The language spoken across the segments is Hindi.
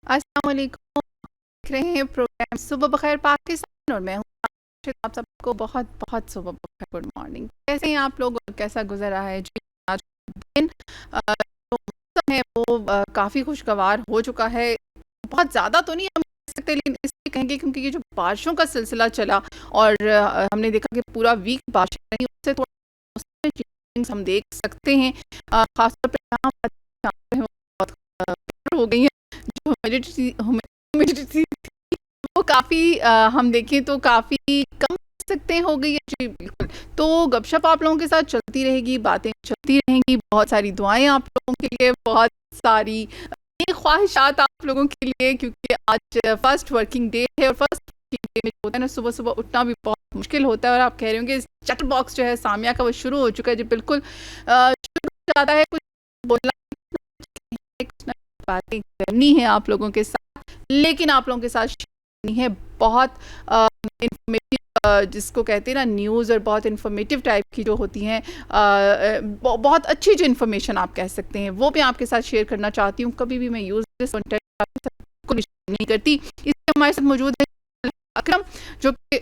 अस्सलाम वालेकुम। देख रहे हैं प्रोग्राम सुबह बखैर पाकिस्तान और मैं हूँ राशिद। आप सबको बहुत बहुत सुबह बखैर, गुड मॉर्निंग। कैसे हैं आप लोग और कैसा गुजर रहा है जी आज का दिन? जो मौसम है वो काफ़ी खुशगवार हो चुका है। बहुत ज़्यादा तो नहीं हम कह सकते, लेकिन इसलिए कहेंगे क्योंकि ये जो बारिशों का सिलसिला चला और हमने देखा कि पूरा वीक बारिश रही, उससे थोड़ा मौसम में चेंज हम देख सकते हैं। खासतौर पर यहाँ पर शाम जो है वो बहुत हो गई है। जो ह्यूमिडिटी थी वो काफ़ी हम देखें तो काफ़ी कम कह सकते हैं हो गई है जी, बिल्कुल। तो गपशप आप लोगों के साथ चलती रहेगी, बातें चलती रहेंगी, बहुत सारी दुआएं आप लोगों के लिए, बहुत सारी ख्वाहिशात आप लोगों के लिए, क्योंकि आज फर्स्ट वर्किंग डे है और फर्स्ट वर्किंग डे में होता है ना, सुबह सुबह उठना भी बहुत मुश्किल होता है। और आप कह रहे होंगे चैट बॉक्स जो है सामिया का वो शुरू हो चुका है जी, बिल्कुल शुरू हो जाता है। कुछ बोलना कुछ ना बातें करनी है आप लोगों के साथ, लेकिन आप लोगों के साथ करनी है बहुत इंफॉर्मेटिव, जिसको कहते हैं ना न्यूज़, और बहुत इन्फॉर्मेटिव टाइप की जो होती हैं, बहुत अच्छी जो इन्फॉर्मेशन आप कह सकते हैं वो मैं आपके साथ शेयर करना चाहती हूँ। कभी भी मैं यूज़लेस कंटेंट आपके साथ बिल्कुल शेयर नहीं करती। इसलिए हमारे साथ मौजूद है अकरम, जो कि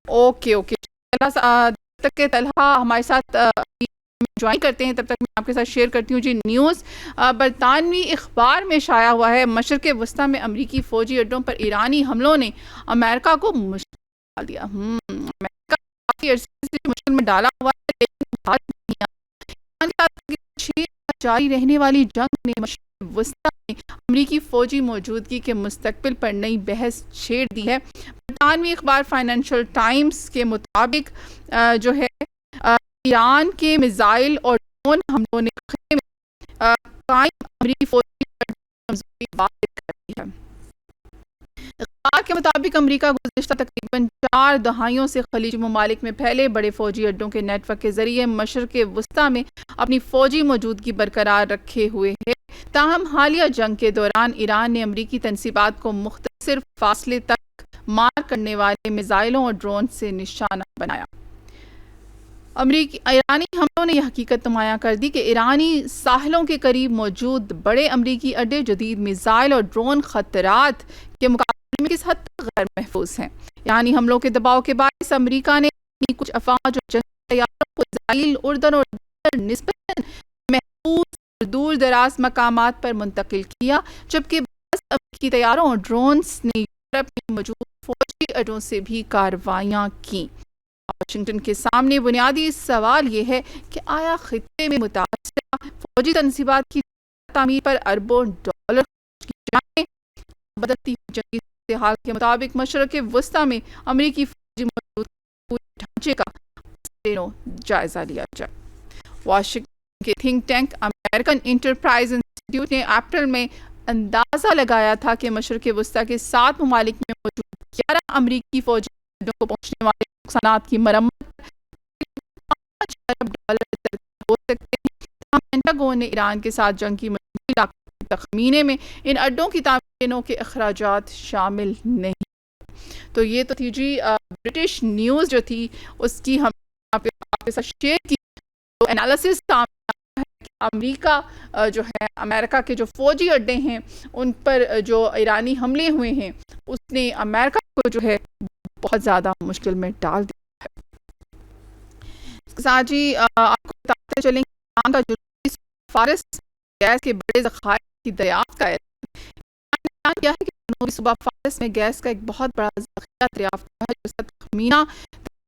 ओके ओके जब तक के तलहा हमारे साथ ज्वाइन करते हैं तब तक मैं आपके साथ शेयर करती हूँ जी न्यूज़। बरतानवी अखबार में शाया हुआ है, मशरक़ वस्ता में अमरीकी फ़ौजी अड्डों पर ईरानी हमलों ने अमेरिका को मुश्किल में डाल दिया। अमेरिका काफ़ी अरसे से मुश्किल में डाला हुआ है, लेकिन भारत नहीं आया। ईरान के साथ 6 माह जारी रहने वाली जंग ने मशरक़ वस्ता में अमरीकी फ़ौजी मौजूदगी के मुस्तकबिल पर नई बहस छेड़ दी है। बरतानवी अखबार फाइनेंशियल टाइम्स के मुताबिक जो है ईरान के मिसाइल और ड्रोन हमलों ने खत्े में कायम अमरीकी फौजी कमजोरी वाज़ेह कर दी है। अखबार के मुताबिक अमरीका गुज़िश्ता तकरीबन 4 दहाइयों से खलीजी ममालिक में फैले बड़े फौजी अड्डों के नेटवर्क के जरिए मशरक़ वस्ता में अपनी फौजी मौजूदगी बरकरार रखे हुए है। ताहम हालिया जंग के दौरान ईरान ने अमरीकी तनसीबात को मुख्तसर फासले तक मार करने वाले मिसाइलों और ड्रोन से निशाना बनाया। ईरानी हमलों ने यह हकीकत नुमायां कर दी कि ईरानी साहिलों के करीब मौजूद बड़े अमरीकी अड्डे जदीद मिसाइल और ड्रोन खतरात के मुकाबले में किस हद तक गैर महफूज हैं। ईरानी हमलों के दबाव के बायस अमरीका ने कुछ अफवाज और जंगी तैयारों को इजराइल, उर्दन और निस्बतन महफूज और दूर दराज मकामात पर मुंतकिल किया, जबकि अमरीकी तैयारों और ड्रोन्स ने यूरोप में मौजूद फौजी अड्डों से भी कार्रवाइयाँ की। वाशिंगटन के सामने बुनियादी सवाल ये है कि आया खित्ते में मुतासरा फौजी तनसीबात की तामीर पर अरबों डॉलर खर्च किए जाएं। बदलती हुई जंगी सूरत-ए-हाल के मुताबिक मशरक़ वस्ता में अमरीकी फौजी मौजूद पूरे ढांचे का जायजा लिया जाए। वाशिंगटन के think tank American enterprise institute ने अप्रैल में अंदाजा लगाया था कि मशरक़ वस्ता के 7 ममालिक में मौजूद 11 अमरीकी फौजी को पहुंचने वाले नुकसानात की मरम्मत $5 अरब तक हो सकते हैं। पेंटागन ने ईरान के साथ जंग की मजबूरी तखमीने में इन अड्डों की तामीरों के अखराजात शामिल नहीं। तो ये तो थी जी ब्रिटिश न्यूज़ जो थी उसकी हम आपके साथ शेयर की। तो एनालिसिस अमेरिका जो है अमेरिका के जो फौजी अड्डे हैं उन पर जो ईरानी हमले हुए हैं उसने अमेरिका को जो है बहुत ज़्यादा मुश्किल में डाल दिया है। इसके साथ ही आपको बताते चलें ईरान का जो फारस गैस के बड़े ज़खायर की दरियाफ्त का ऐलान किया है कि जनूबी सूबा फारस में गैस का एक बहुत बड़ा ज़खाया दरियाफ्त हुआ है, जिसका तखमीना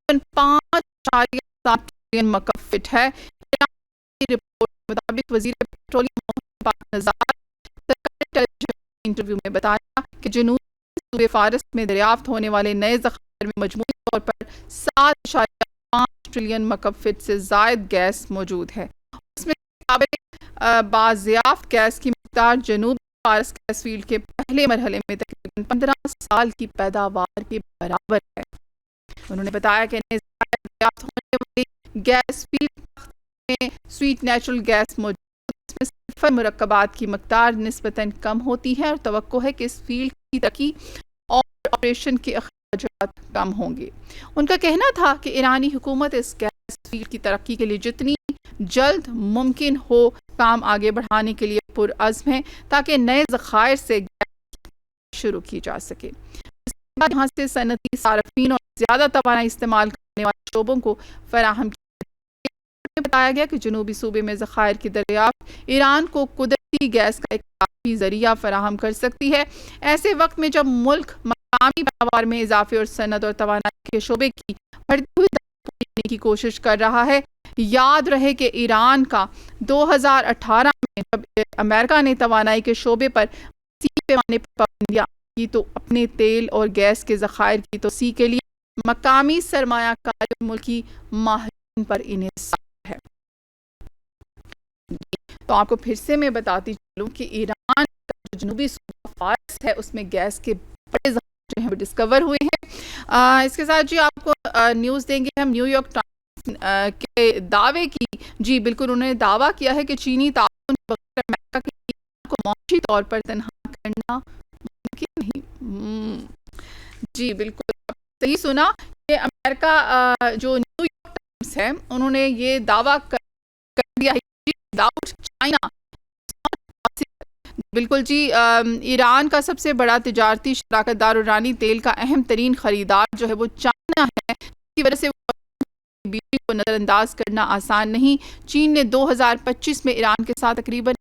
5.7 ट्रिलियन मकफ फीट है। ईरान की रिपोर्ट के मुताबिक वज़ीर पेट्रोलियम इंटरव्यू में बताया कि जनूबी सूबे फारस में दरियाफ्त होने वाले नए ज़खायर में मजमूई तौर पर 7.5 ट्रिलियन मकफ फीट से ज़ायद गैस मौजूद है। उसमें बाज़याफ्त गैस की मिक़दार जनूबी फारस गैस फील्ड के पहले मरहले में तकरीबन 15 साल की पैदावार के बराबर है। उन्होंने बताया कि दरियाफ्त होने वाली गैस फील्ड में स्वीट नेचुरल गैस मौजूद है, इसमें सल्फर मुरक्कबात की मिक़दार निस्बतन कम होती है और तवक्को है कि इस फील्ड की तरक्की और ऑपरेशन के अखराजात कम होंगे। उनका कहना था कि ईरानी हुकूमत इस गैस फील्ड की तरक्की के लिए जितनी जल्द मुमकिन हो काम आगे बढ़ाने के लिए पुरअज़्म है, ताकि नए ज़खायर से शुरू की जा सके। इसके बाद यहाँ से सनती सार्फिन और ज़्यादा तवानाई इस्तेमाल करने वाले शोबों को फराहम बताया गया कि जनूबी सूबे में ज़खायर की दरियाफ्त ईरान को कुदरती गैस का एक काफ़ी ज़रिया फराहम कर सकती है। ऐसे वक्त में जब मुल्क मकामी पैदावार में इजाफे और सनत और तवानाई के शोबे की बढ़ती हुई पूरी की कोशिश कर रहा है। याद रहे कि ईरान का 2018 में जब अमेरिका ने तवानाई के शोबे पर पैमाने पर पाबंदियां की तो अपने तेल और गैस के ज़खायर की तोसी के लिए मकामी सरमायाकारी मुल्की माहिरीन पर इन्हिसार है। तो आपको फिर से मैं बताती चलूँ कि ईरान का जो जनूबी सूबा फारस है उसमें गैस के बड़े ज़खायर जो हैं वो डिस्कवर हुए हैं। इसके साथ जी आपको न्यूज़ देंगे हम न्यूयॉर्क टाइम्स के दावे की। जी बिल्कुल, उन्होंने दावा किया है कि चीनी ताउन बगैर अमेरिका के ईरान को मौशी तौर पर तनहा करना मुमकिन नहीं। जी बिल्कुल सही सुना कि अमेरिका जो न्यूयॉर्क टाइम्स है उन्होंने ये दावा कर दिया है विदाउट चाइना। बिल्कुल जी, ईरान का सबसे बड़ा तिजारती शराकतदार ईरानी तेल का अहम तरीन खरीदार जो है वो चाइना है। इसकी वजह से बीजिंग को नज़रअंदाज करना आसान नहीं। चीन ने 2025 में ईरान के साथ तकरीबन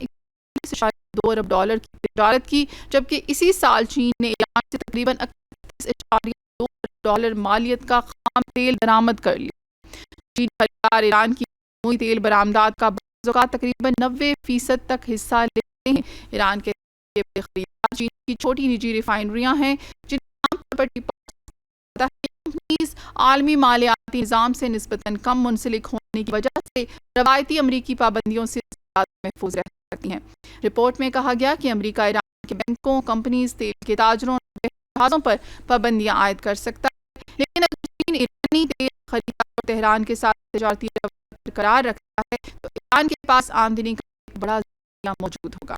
$2 अरब की तिजारत की, जबकि इसी साल चीन ने ईरान से तकरीबन $31.2 अरब मालियत का खाम तेल बरामद कर लिया। चीन खरीदार ईरान की तेल बरामदात का तकरीबन 90% तक हिस्सा लेते हैं। ईरान के खरीदार चीन की छोटी निजी रिफाइनरियां हैं जिनकी आलमी मालियाती निज़ाम से निस्बतन कम मुंसलिक होने की वजह से रवायती अमरीकी पाबंदियों से ज़्यादा महफूज रह सकती हैं। रिपोर्ट में कहा गया कि अमरीका ईरान के बैंकों, कंपनीज, तेल के ताजरों और जहाज़ों पर पाबंदियां आयद कर सकता है, लेकिन अगर चीन ईरानी तेल खरीदार तेहरान के साथ तिजारती बरकरार रखता है तो ईरान के पास आमदनी का एक बड़ा ज़रिया मौजूद होगा।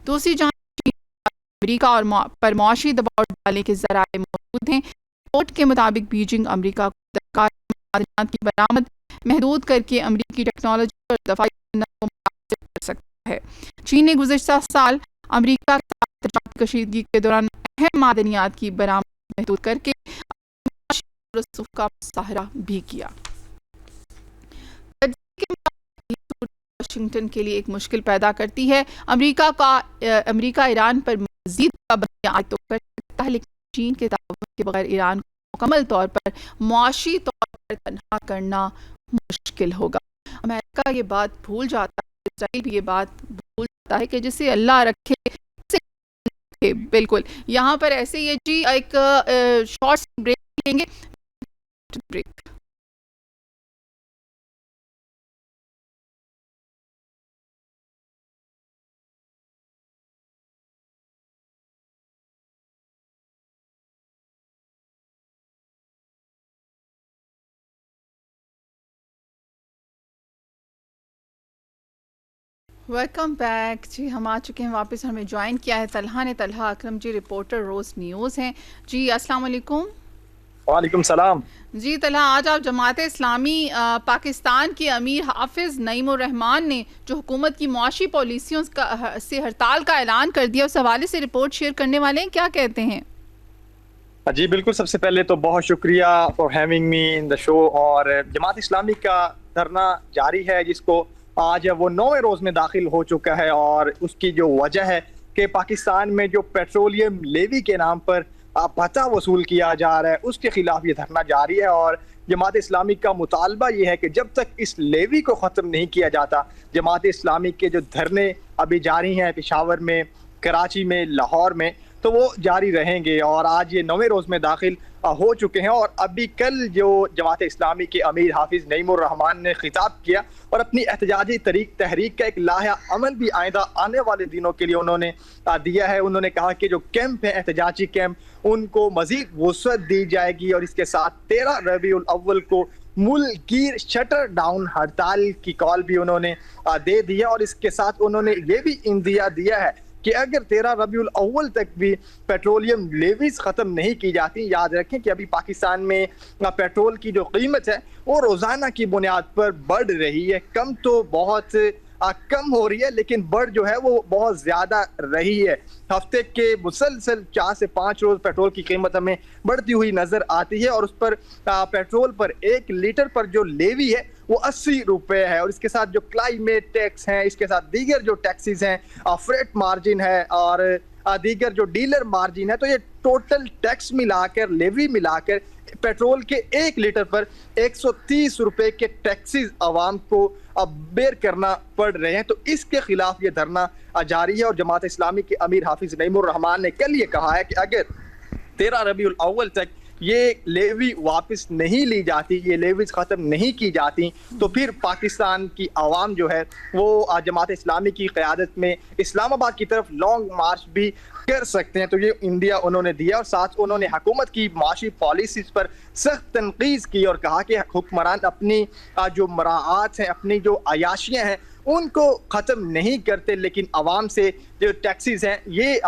दूसरी जानिब अमरीका और पर मुआशी दबाव डालने के ज़राए मौजूद हैं। रिपोर्ट के मुताबिक बीजिंग अमरीका को दरकार मादनियात की बरामद महदूद करके अमरीकी टेक्नोलॉजी और दफाई को मुतासिर कर सकता है। चीन ने गुज़िश्ता साल अमरीका के साथ तजारती कशीदगी के दौरान अहम मादनियात की बरामद महदूद करके रसूख का मुजाहरा भी किया। वाशिंगटन के लिए एक मुश्किल पैदा करती है। अमरीका ईरान पर मज़ीद पाबंदियां आयद तो कर सकता है, लेकिन चीन के ताउन के बगैर ईरान को मुकम्मल तौर पर मुआशी तौर पर तनहा करना मुश्किल होगा। अमेरिका ये बात भूल जाता है, इस्राइल भी ये बात भूल जाता है कि जिसे अल्लाह रखे। बिल्कुल, यहाँ पर ऐसे ये जी एक शॉर्ट ब्रेक लेंगे। ब्रेक वेलकम बैक जी, हम आ चुके हैं वापस। हमें ज्वाइन किया है तलहा ने। तलहा अकरम जी रिपोर्टर रोज़ न्यूज़ हैं जी। अस्सलाम वालेकुम। वालेकुम सलाम जी तलहा, आज आप जमात इस्लामी पाकिस्तान के अमीर हाफिज़ नईमुर रहमान ने जो हुकूमत की मुआशी पॉलिसियों से हड़ताल का ऐलान कर दिया, उस हवाले से रिपोर्ट शेयर करने वाले हैं, क्या कहते हैं? जी बिल्कुल, सबसे पहले तो बहुत शुक्रिया for having me in the show. और जमात इस्लामी का धरना जारी है जिसको आज वो 9वें रोज़ में दाखिल हो चुका है, और उसकी जो वजह है कि पाकिस्तान में जो पेट्रोलियम लेवी के नाम पर भत्ता वसूल किया जा रहा है उसके खिलाफ ये धरना जारी है। और जमात इस्लामी का मुतालबा ये है कि जब तक इस लेवी को ख़त्म नहीं किया जाता, जमात इस्लामी के जो धरने अभी जारी हैं पेशावर में, कराची में, लाहौर में, तो वो जारी रहेंगे। और आज ये 9वें रोज़ में दाखिल हो चुके हैं। और अभी कल जो जमात इस्लामी के अमीर हाफिज़ नईमुर रहमान ने खिताब किया और अपनी एहतजाजी तहरीक का एक लाहा अमल भी आइंदा आने वाले दिनों के लिए उन्होंने दिया है। उन्होंने कहा कि जो कैंप है, एहतजाजी कैंप, उनको मज़ीद वुसअत दी जाएगी और इसके साथ 13 रबीउल अव्वल को मुल्की शटर डाउन हड़ताल की कॉल भी उन्होंने दे दी है। और इसके साथ उन्होंने ये भी इंदिया दिया है कि अगर 13 रबीउल अव्वल तक भी पेट्रोलियम लेवीज ख़त्म नहीं की जाती, याद रखें कि अभी पाकिस्तान में पेट्रोल की जो कीमत है वो रोज़ाना की बुनियाद पर बढ़ रही है। कम तो बहुत कम हो रही है, लेकिन बढ़ जो है वो बहुत ज्यादा रही है। हफ्ते के मुसलसल 4 से 5 रोज पेट्रोल की कीमत हमें बढ़ती हुई नजर आती है और उस पर पेट्रोल पर 1 लीटर पर जो लेवी है वो 80 रुपए है। और इसके साथ जो क्लाइमेट टैक्स है, इसके साथ दीगर जो टैक्सेस हैं, फ्रेट मार्जिन है और दीगर जो डीलर मार्जिन है, तो ये टोटल टैक्स मिलाकर, लेवी मिलाकर पेट्रोल के 1 लीटर पर 130 रुपए के टैक्सेस आवाम को अब बेर करना पड़ रहे हैं। तो इसके खिलाफ ये धरना जारी है और जमात इस्लामी के अमीर हाफिज नईमुर रहमान ने कल ये कहा है कि अगर 13 रबीउल अव्वल तक ये लेवी वापस नहीं ली जाती, ये लेवीज ख़त्म नहीं की जाती, तो फिर पाकिस्तान की आवाम जो है वो जमात इस्लामी की क़यादत में इस्लामाबाद की तरफ लॉन्ग मार्च भी कर सकते हैं। तो ये इंडिया उन्होंने दिया और साथ उन्होंने हुकूमत की माशी पॉलिसीज़ पर सख्त तनकीद की और कहा कि हुक्मरान अपनी जो मराआत हैं, अपनी जो अयाशियाँ हैं, उनको ख़त्म नहीं करते, लेकिन आवाम से जो टैक्सीज हैं ये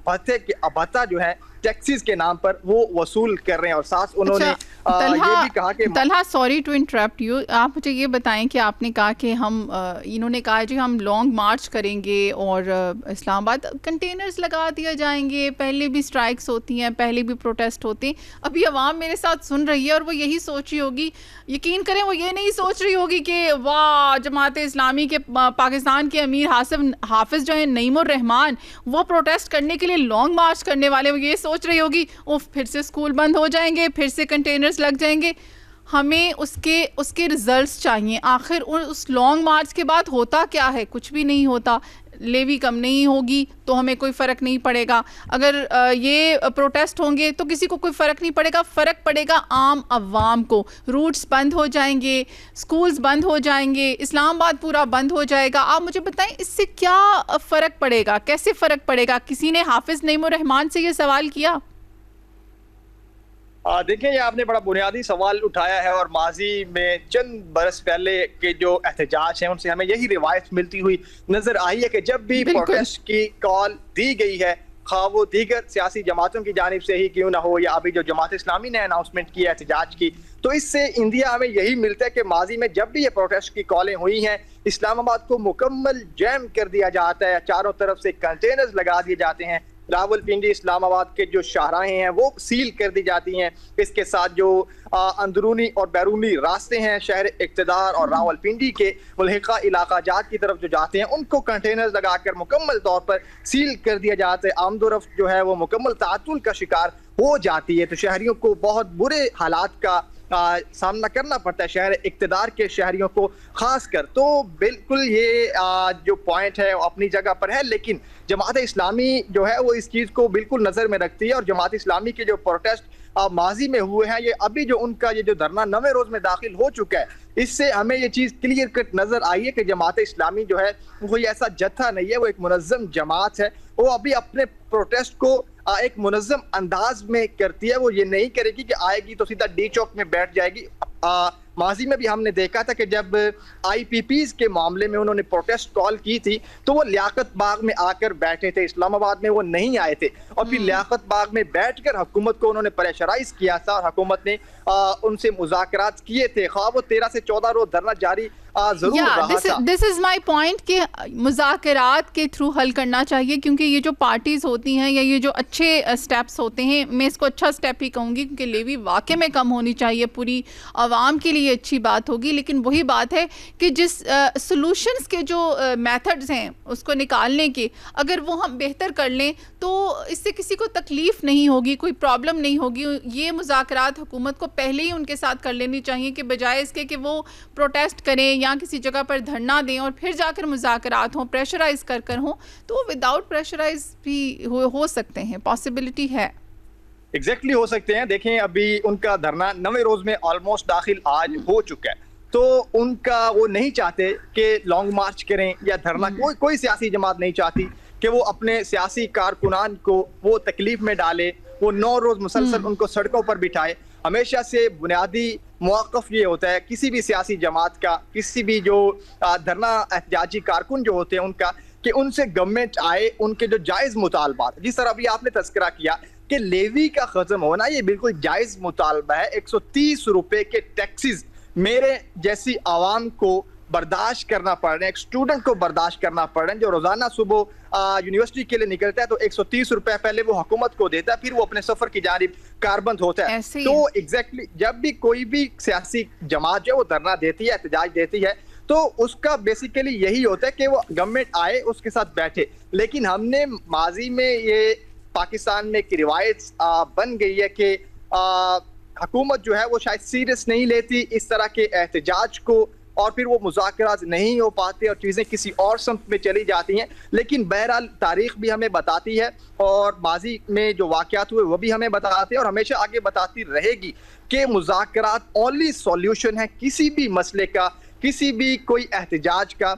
भत्ता जो है टैक्सीज के नाम पर वो वसूल कर रहे हैं। और साथ उन्होंने ये भी कहा कि Talha, sorry to interrupt you, आप मुझे ये बताएं कि आपने कहा कि हम इन्होंने कहा जी हम लॉन्ग मार्च करेंगे और इस्लामाबाद कंटेनर्स लगा दिया जाएंगे, पहले भी स्ट्राइक्स होती हैं, पहले भी प्रोटेस्ट होते हैं, अभी आवाम मेरे साथ सुन रही है और वो यही सोच रही होगी, यकीन करें वो ये नहीं सोच रही होगी कि वाह जमात इस्लामी के पाकिस्तान के अमीर हाफिज जो है नईमुर रहमान वो प्रोटेस्ट करने के लिए लॉन्ग मार्च करने वाले, वो ये सोच रही होगी वो फिर से स्कूल बंद हो जाएंगे, फिर से कंटेनर्स लग जाएंगे। हमें उसके रिजल्ट्स चाहिए। आखिर उस लॉन्ग मार्च के बाद होता क्या है? कुछ भी नहीं होता। लेवी कम नहीं होगी तो हमें कोई फ़र्क नहीं पड़ेगा, अगर ये प्रोटेस्ट होंगे तो किसी को कोई फ़र्क नहीं पड़ेगा, फ़र्क पड़ेगा आम अवाम को। रूट्स बंद हो जाएंगे, स्कूल्स बंद हो जाएंगे, इस्लामाबाद पूरा बंद हो जाएगा। आप मुझे बताएं इससे क्या फ़र्क पड़ेगा, कैसे फ़र्क पड़ेगा? किसी ने हाफिज़ नईमुर रहमान से ये सवाल किया? देखिए, ये आपने बड़ा बुनियादी सवाल उठाया है और माजी में चंद बरस पहले के जो एहतजाज हैं उनसे हमें यही रिवायत मिलती हुई नजर आई है कि जब भी प्रोटेस्ट की कॉल दी गई है, खा वो दीगर सियासी जमातों की जानिब से ही क्यों ना हो या अभी जो जमात इस्लामी ने अनाउंसमेंट की है एहतजाज की, तो इससे इंडिया हमें यही मिलता है कि माजी में जब भी ये प्रोटेस्ट की कॉलें हुई हैं, इस्लामाबाद को मुकम्मल जैम कर दिया जाता है, चारों तरफ से कंटेनर्स लगा दिए जाते हैं, रावलपिंडी इस्लामाबाद के जो शाहराहें हैं वो सील कर दी जाती हैं। इसके साथ जो अंदरूनी और बैरूनी रास्ते हैं शहर इक़्तिदार और रावलपिंडी के मुल्हिका इलाका जात की तरफ जो जाते हैं उनको कंटेनर्स लगाकर मुकम्मल तौर पर सील कर दिया जाता है। आमदोरफ्त जो है वो मुकम्मल तातुल का शिकार हो जाती है। तो शहरियों को बहुत बुरे हालात का सामना करना पड़ता है, शहर इक़्तिदार के शहरियों को खास कर। तो बिल्कुल ये जो पॉइंट है वो अपनी जगह पर है, लेकिन जमात इस्लामी जो है वो इस चीज़ को बिल्कुल नज़र में रखती है और जमात इस्लामी के जो प्रोटेस्ट माजी में हुए हैं, ये अभी जो उनका ये जो धरना 9वें रोज में दाखिल हो चुका है, इससे हमें ये चीज़ क्लियर कट नज़र आई है कि जमात इस्लामी जो है वो ऐसा जत्था नहीं है, वो एक मुनज़्ज़म जमात है। वो अभी अपने प्रोटेस्ट को एक मुनज़्ज़म अंदाज में करती है, वो ये नहीं करेगी कि आएगी तो सीधा डी चौक में बैठ जाएगी। माजी में भी हमने देखा था कि जब IPPs के मामले में उन्होंने प्रोटेस्ट कॉल की थी तो वो लियाकत बाग में आकर बैठे थे, इस्लामाबाद में वो नहीं आए थे और फिर लियाकत बाग में बैठकर हुकूमत को उन्होंने प्रेशराइज किया था और हुकूमत ने उनसे मुज़ाकरात किए थे। ख्वाह वो 13 से 14 रोज धरना जारी जरूर रहा था। दिस इज माय पॉइंट कि मुज़ाकरात के थ्रू हल करना चाहिए, क्योंकि ये जो पार्टीज होती हैं या ये जो अच्छे स्टेप्स होते हैं, मैं इसको अच्छा स्टेप ही कहूँगी क्योंकि लेवी वाकई में कम होनी चाहिए, पूरी आवाम के लिए अच्छी बात होगी। लेकिन वही बात है कि जिस सॉल्यूशंस के जो मेथड्स हैं उसको निकालने के, अगर वो हम बेहतर कर लें तो इससे किसी को तकलीफ नहीं होगी, कोई प्रॉब्लम नहीं होगी। ये मुज़ाकरात हुकूमत को पहले ही उनके साथ कर लेनी चाहिए कि बजाय इसके कि वो प्रोटेस्ट करें या किसी जगह पर धरना दें और फिर जाकर मुज़ाकरात हों, प्रेशराइज कर हों, तो विदाउट प्रेशराइज भी हो सकते हैं, पॉसिबिलिटी है। एग्जैक्टली हो सकते हैं। देखें, अभी उनका धरना 9वें रोज में ऑलमोस्ट दाखिल आज हो चुका है, तो उनका वो नहीं चाहते कि लॉन्ग मार्च करें या धरना, कोई सियासी जमात नहीं चाहती कि वो अपने सियासी कारकुनान को वो तकलीफ में डाले, वो 9 रोज मुसलसल उनको सड़कों पर बिठाए। हमेशा से बुनियादी मौक़िफ़ ये होता है किसी भी सियासी जमात का, किसी भी जो धरना एहतजाजी कारकुन जो होते हैं उनका, कि उनसे गवर्नमेंट आए, उनके जो जायज़ मुतालबात, जिस तरह अभी आपने तस्करा किया कि लेवी का ख़त्म होना, ये बिल्कुल जायज़ मुतालबा है। 130 रुपए के टैक्सेस मेरे जैसी आवाम को बर्दाश्त करना पड़ रहा है, एक स्टूडेंट को बर्दाश्त करना पड़ रहा है जो रोजाना सुबह यूनिवर्सिटी के लिए निकलता है तो 130 रुपए पहले वो हुकूमत को देता है, फिर वो अपने सफर की जानिब कारबंद होता है। तो एग्जैक्टली जब भी कोई भी सियासी जमात जो वो धरना देती है, एहतजाज देती है, तो उसका बेसिकली यही होता है कि वो गवर्नमेंट आए उसके साथ बैठे। लेकिन हमने माजी में ये पाकिस्तान में एक रिवायत बन गई है कि हुकूमत जो है वो शायद सीरियस नहीं लेती इस तरह के एहतजाज को, और फिर वो मुज़ाकरात नहीं हो पाते और चीज़ें किसी और समत में चली जाती हैं। लेकिन बहरहाल तारीख भी हमें बताती है और माजी में जो वाक़यात हुए वो भी हमें बताते हैं और हमेशा आगे बताती रहेगी कि मुज़ाकरात ओनली सॉल्यूशन है किसी भी मसले का, किसी भी कोई एहतजाज का।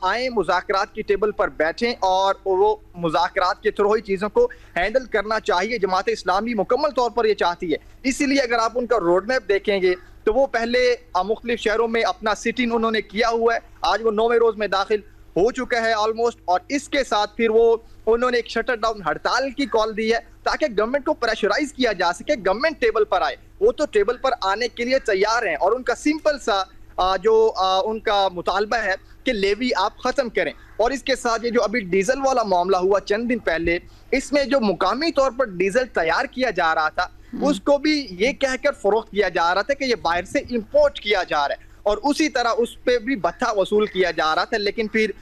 आए मुज़ाकरात की टेबल पर बैठें और वो मुज़ाकरात के थ्रू ही चीज़ों को हैंडल करना चाहिए। जमात इस्लामी मुकम्मल तौर पर ये चाहती है। इसीलिए अगर आप उनका रोड मैप देखेंगे तो वो पहले मुख्तलिफ शहरों में अपना सिटिंग उन्होंने किया हुआ है, आज वो 9वें रोज में दाखिल हो चुका है ऑलमोस्ट, और इसके साथ फिर वो उन्होंने एक शटर डाउन हड़ताल की कॉल दी है ताकि गवर्नमेंट को प्रेशराइज किया जा सके, गवर्नमेंट टेबल पर आए। वो तो टेबल पर आने के लिए तैयार हैं और उनका सिंपल सा उनका मुतालबा है कि लेवी आप खत्म करें। और इसके साथ ये जो अभी डीजल वाला मामला हुआ चंद दिन पहले, इसमें जो मुकामी तौर पर डीजल तैयार किया जा रहा था उसको भी ये कहकर फरोख्त किया जा रहा था कि ये बाहर से इंपोर्ट किया जा रहा है, और उसी तरह उस पर भी भत्ता वसूल किया जा रहा था। लेकिन फिर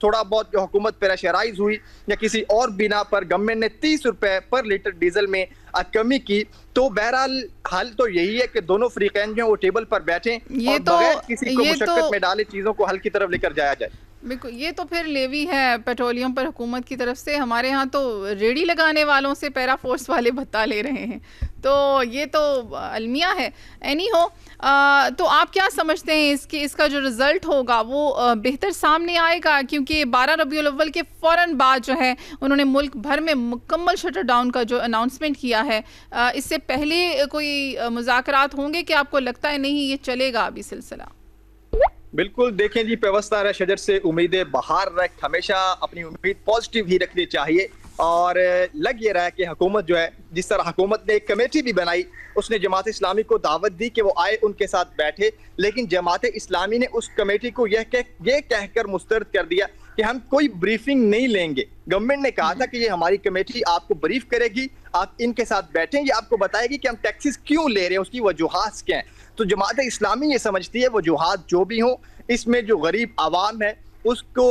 थोड़ा बहुत जो हुकूमत प्रेशराइज हुई या किसी और बिना पर गवर्नमेंट ने 30 रुपए पर लीटर डीजल में कमी की। तो बहरहाल हल तो यही है कि दोनों फ्रीकैन जो है वो टेबल पर बैठें और बगैर किसी को मुशक्कत में डाले चीजों को हल की तरफ लेकर जाया जाए। बिल्कुल, ये तो फिर लेवी है पेट्रोलियम पर हुकूमत की तरफ से। हमारे यहाँ तो रेडी लगाने वालों से पैरा फोर्स वाले भत्ता ले रहे हैं, तो ये तो अलमिया है। एनी हो, तो आप क्या समझते हैं इसका जो रिज़ल्ट होगा वो बेहतर सामने आएगा? क्योंकि 12 रबीउल अव्वल के फ़ौरन बाद जो है उन्होंने मुल्क भर में मुकम्मल शटर डाउन का जो अनाउंसमेंट किया है, इससे पहले कोई मुज़ाकरात होंगे कि आपको लगता है नहीं ये चलेगा अभी सिलसिला? बिल्कुल, देखें जी, पेवस्ता रहे शजर से उम्मीदें बहार रख, हमेशा अपनी उम्मीद पॉजिटिव ही रखनी चाहिए। और लग ये रहा है कि हुकूमत जो है, जिस तरह हुकूमत ने एक कमेटी भी बनाई, उसने जमात इस्लामी को दावत दी कि वो आए उनके साथ बैठे, लेकिन जमात इस्लामी ने उस कमेटी को यह कहकर मुस्तरद कर दिया कि हम कोई ब्रीफिंग नहीं लेंगे। गवर्नमेंट ने कहा था कि ये हमारी कमेटी आपको ब्रीफ करेगी, आप इनके साथ बैठेंगे, आपको बताएगी कि हम टैक्सेस क्यों ले रहे हैं, उसकी वजूहात क्या हैं। तो जमात इस्लामी ये समझती है वजूहात जो भी हो, इसमें जो गरीब आवाम है उसको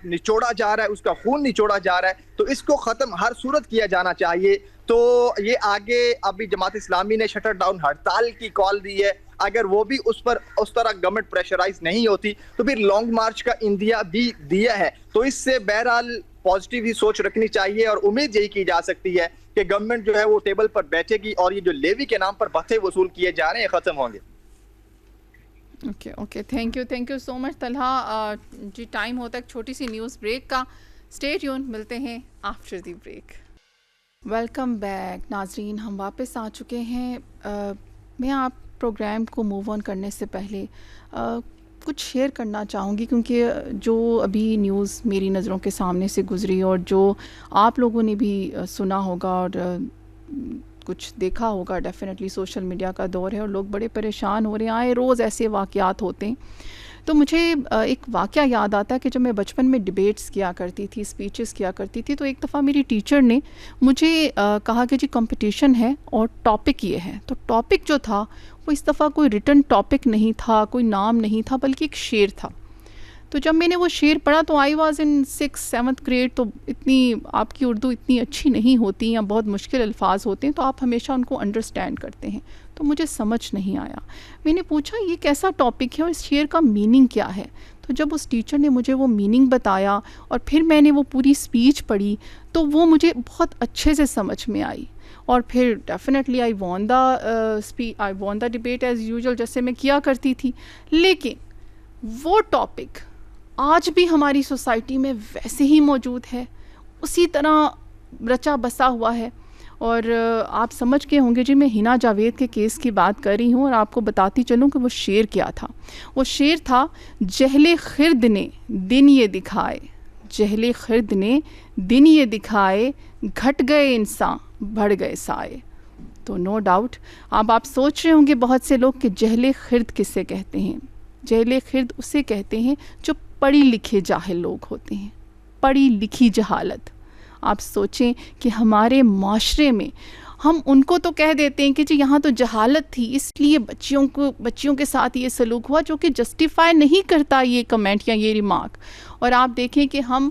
निचोड़ा जा रहा है, उसका खून निचोड़ा जा रहा है, तो इसको ख़त्म हर सूरत किया जाना चाहिए। तो ये आगे अभी जमात इस्लामी ने शटर डाउन हड़ताल की कॉल दी है, अगर वो भी उस तरह गवर्नमेंट प्रेशराइज नहीं होती तो फिर लॉन्ग मार्च का इंदिया भी दिया है। तो इससे बहरहाल पॉजिटिव ही सोच रखनी चाहिए और उम्मीद यही की जा सकती है कि गवर्नमेंट जो है वो टेबल पर बैठेगी और ये जो लेवी के नाम पर भत्ते वसूल किए जा रहे हैं खत्म होंगे। Okay, thank you so much Talha ji. Time होता है एक छोटी सी न्यूज़ ब्रेक का, स्टे ट्यून, मिलते हैं after the break. Welcome back नाजरीन, हम वापस आ चुके हैं। मैं आप प्रोग्राम को मूव ऑन करने से पहले कुछ शेयर करना चाहूँगी, क्योंकि जो अभी न्यूज़ मेरी नज़रों के सामने से गुज़री और जो आप लोगों ने भी सुना होगा और कुछ देखा होगा, डेफिनेटली सोशल मीडिया का दौर है और लोग बड़े परेशान हो रहे हैं, आए रोज़ ऐसे वाक़यात होते हैं। तो मुझे एक वाक़या याद आता है कि जब मैं बचपन में डिबेट्स किया करती थी, स्पीचेस किया करती थी, तो एक दफ़ा मेरी टीचर ने मुझे कहा कि जी कंपटीशन है और टॉपिक ये है। तो टॉपिक जो था वो इस दफ़ा कोई रिटन टॉपिक नहीं था, कोई नाम नहीं था, बल्कि एक शेर था। तो जब मैंने वो शेर पढ़ा तो I was in 6-7th grade, तो इतनी आपकी उर्दू इतनी अच्छी नहीं होती या बहुत मुश्किल अल्फाज होते हैं तो आप हमेशा उनको अंडरस्टैंड करते हैं, तो मुझे समझ नहीं आया। मैंने पूछा ये कैसा टॉपिक है और इस शेर का मीनिंग क्या है। तो जब उस टीचर ने मुझे वो मीनिंग बताया और फिर मैंने वो पूरी स्पीच पढ़ी तो वो मुझे बहुत अच्छे से समझ में आई और फिर definitely I won the debate as usual, जैसे मैं किया करती थी। लेकिन वो टॉपिक आज भी हमारी सोसाइटी में वैसे ही मौजूद है, उसी तरह रचा बसा हुआ है। और आप समझ के होंगे जी मैं हिना जावेद के केस की बात कर रही हूँ और आपको बताती चलूँ कि वो शेर क्या था। वो शेर था, जहले खिर्द ने दिन ये दिखाए, जहले खिर्द ने दिन ये दिखाए, घट गए इंसान बढ़ गए साए। तो नो डाउट अब आप सोच रहे होंगे बहुत से लोग कि जहले खिर्द किसे कहते हैं। जहले खिर्द उसे कहते हैं जो पढ़ी लिखे जाहिल लोग होते हैं, पढ़ी लिखी जहालत। आप सोचें कि हमारे माशरे में हम उनको तो कह देते हैं कि जी यहाँ तो जहालत थी इसलिए बच्चियों के साथ ये सलूक हुआ, जो कि जस्टिफाई नहीं करता ये कमेंट या ये रिमार्क। और आप देखें कि हम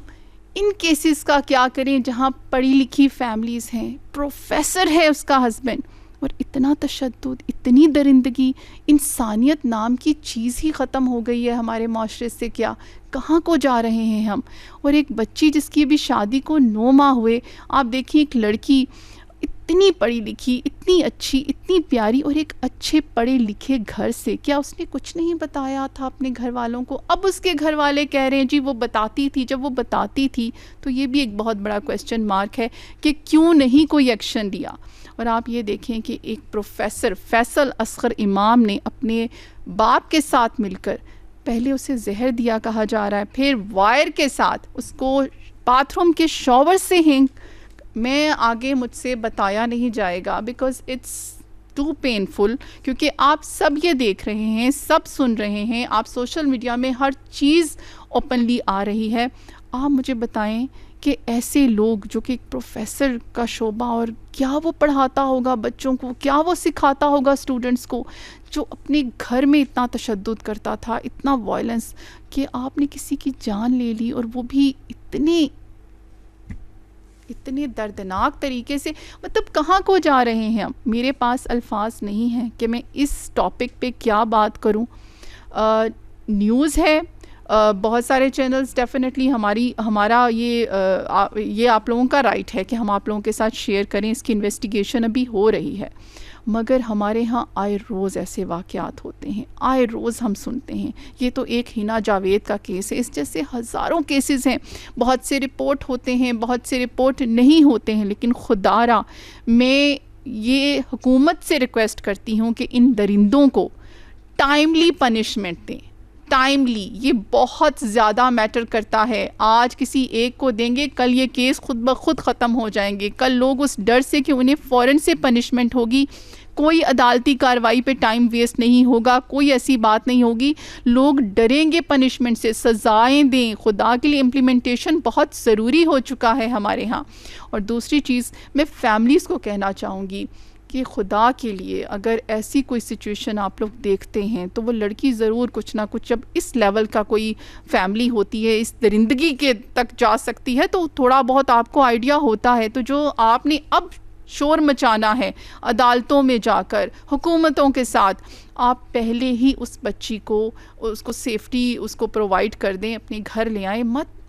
इन केसेस का क्या करें जहाँ पढ़ी लिखी फैमिलीज़ हैं, प्रोफेसर है उसका हस्बैंड, और इतना तशद्दुद, इतनी दरिंदगी, इंसानियत नाम की चीज़ ही ख़त्म हो गई है हमारे माशरे से। क्या कहाँ को जा रहे हैं हम। और एक बच्ची जिसकी अभी शादी को 9 माह हुए, आप देखिए एक लड़की इतनी पढ़ी लिखी, इतनी अच्छी, इतनी प्यारी, और एक अच्छे पढ़े लिखे घर से, क्या उसने कुछ नहीं बताया था अपने घर वालों को। अब उसके घर वाले कह रहे हैं जी वो बताती थी। जब वो बताती थी तो ये भी एक बहुत बड़ा क्वेश्चन मार्क है कि क्यों नहीं कोई एक्शन लिया। और आप ये देखें कि एक प्रोफेसर फैसल असगर इमाम ने अपने बाप के साथ मिलकर पहले उसे जहर दिया कहा जा रहा है, फिर वायर के साथ उसको बाथरूम के शॉवर से हैंग, मैं आगे मुझसे बताया नहीं जाएगा बिकॉज़ इट्स टू पेनफुल। क्योंकि आप सब ये देख रहे हैं, सब सुन रहे हैं, आप सोशल मीडिया में हर चीज़ ओपनली आ रही है। आप मुझे बताएं कि ऐसे लोग जो कि एक प्रोफेसर का शोबा, और क्या वो पढ़ाता होगा बच्चों को, क्या वो सिखाता होगा स्टूडेंट्स को, जो अपने घर में इतना तशद्दुद करता था, इतना वायलेंस, कि आपने किसी की जान ले ली, और वो भी इतने दर्दनाक तरीके से। मतलब कहाँ को जा रहे हैं हम। मेरे पास अल्फाज नहीं हैं कि मैं इस टॉपिक पे क्या बात करूं। न्यूज़ है, बहुत सारे चैनल्स डेफिनेटली हमारा ये आप लोगों का राइट है कि हम आप लोगों के साथ शेयर करें। इसकी इन्वेस्टिगेशन अभी हो रही है, मगर हमारे यहाँ आए रोज़ ऐसे वाक़यात होते हैं, आए रोज़ हम सुनते हैं। ये तो एक हिना जावेद का केस है, इस जैसे हज़ारों केसेस हैं। बहुत से रिपोर्ट होते हैं, बहुत से रिपोर्ट नहीं होते हैं, लेकिन खुदारा मैं ये हुकूमत से रिक्वेस्ट करती हूँ कि इन दरिंदों को टाइमली पनिशमेंट दें। टाइमली, ये बहुत ज़्यादा मैटर करता है। आज किसी एक को देंगे, कल ये केस खुद ब खुद ख़त्म हो जाएंगे। कल लोग उस डर से कि उन्हें फ़ौरन से पनिशमेंट होगी, कोई अदालती कार्रवाई पे टाइम वेस्ट नहीं होगा, कोई ऐसी बात नहीं होगी, लोग डरेंगे पनिशमेंट से। सज़ाएं दें, खुदा के लिए इम्प्लीमेंटेशन बहुत ज़रूरी हो चुका है हमारे यहाँ। और दूसरी चीज़ मैं फैमिलीज़ को कहना चाहूँगी कि खुदा के लिए अगर ऐसी कोई सिचुएशन आप लोग देखते हैं तो वो लड़की ज़रूर कुछ ना कुछ, जब इस लेवल का कोई फैमिली होती है, इस दरिंदगी के तक जा सकती है, तो थोड़ा बहुत आपको आइडिया होता है। तो जो आपने अब शोर मचाना है अदालतों में जाकर, हुकूमतों के साथ, आप पहले ही उस बच्ची को, उसको सेफ्टी उसको प्रोवाइड कर दें, अपने घर ले आएँ।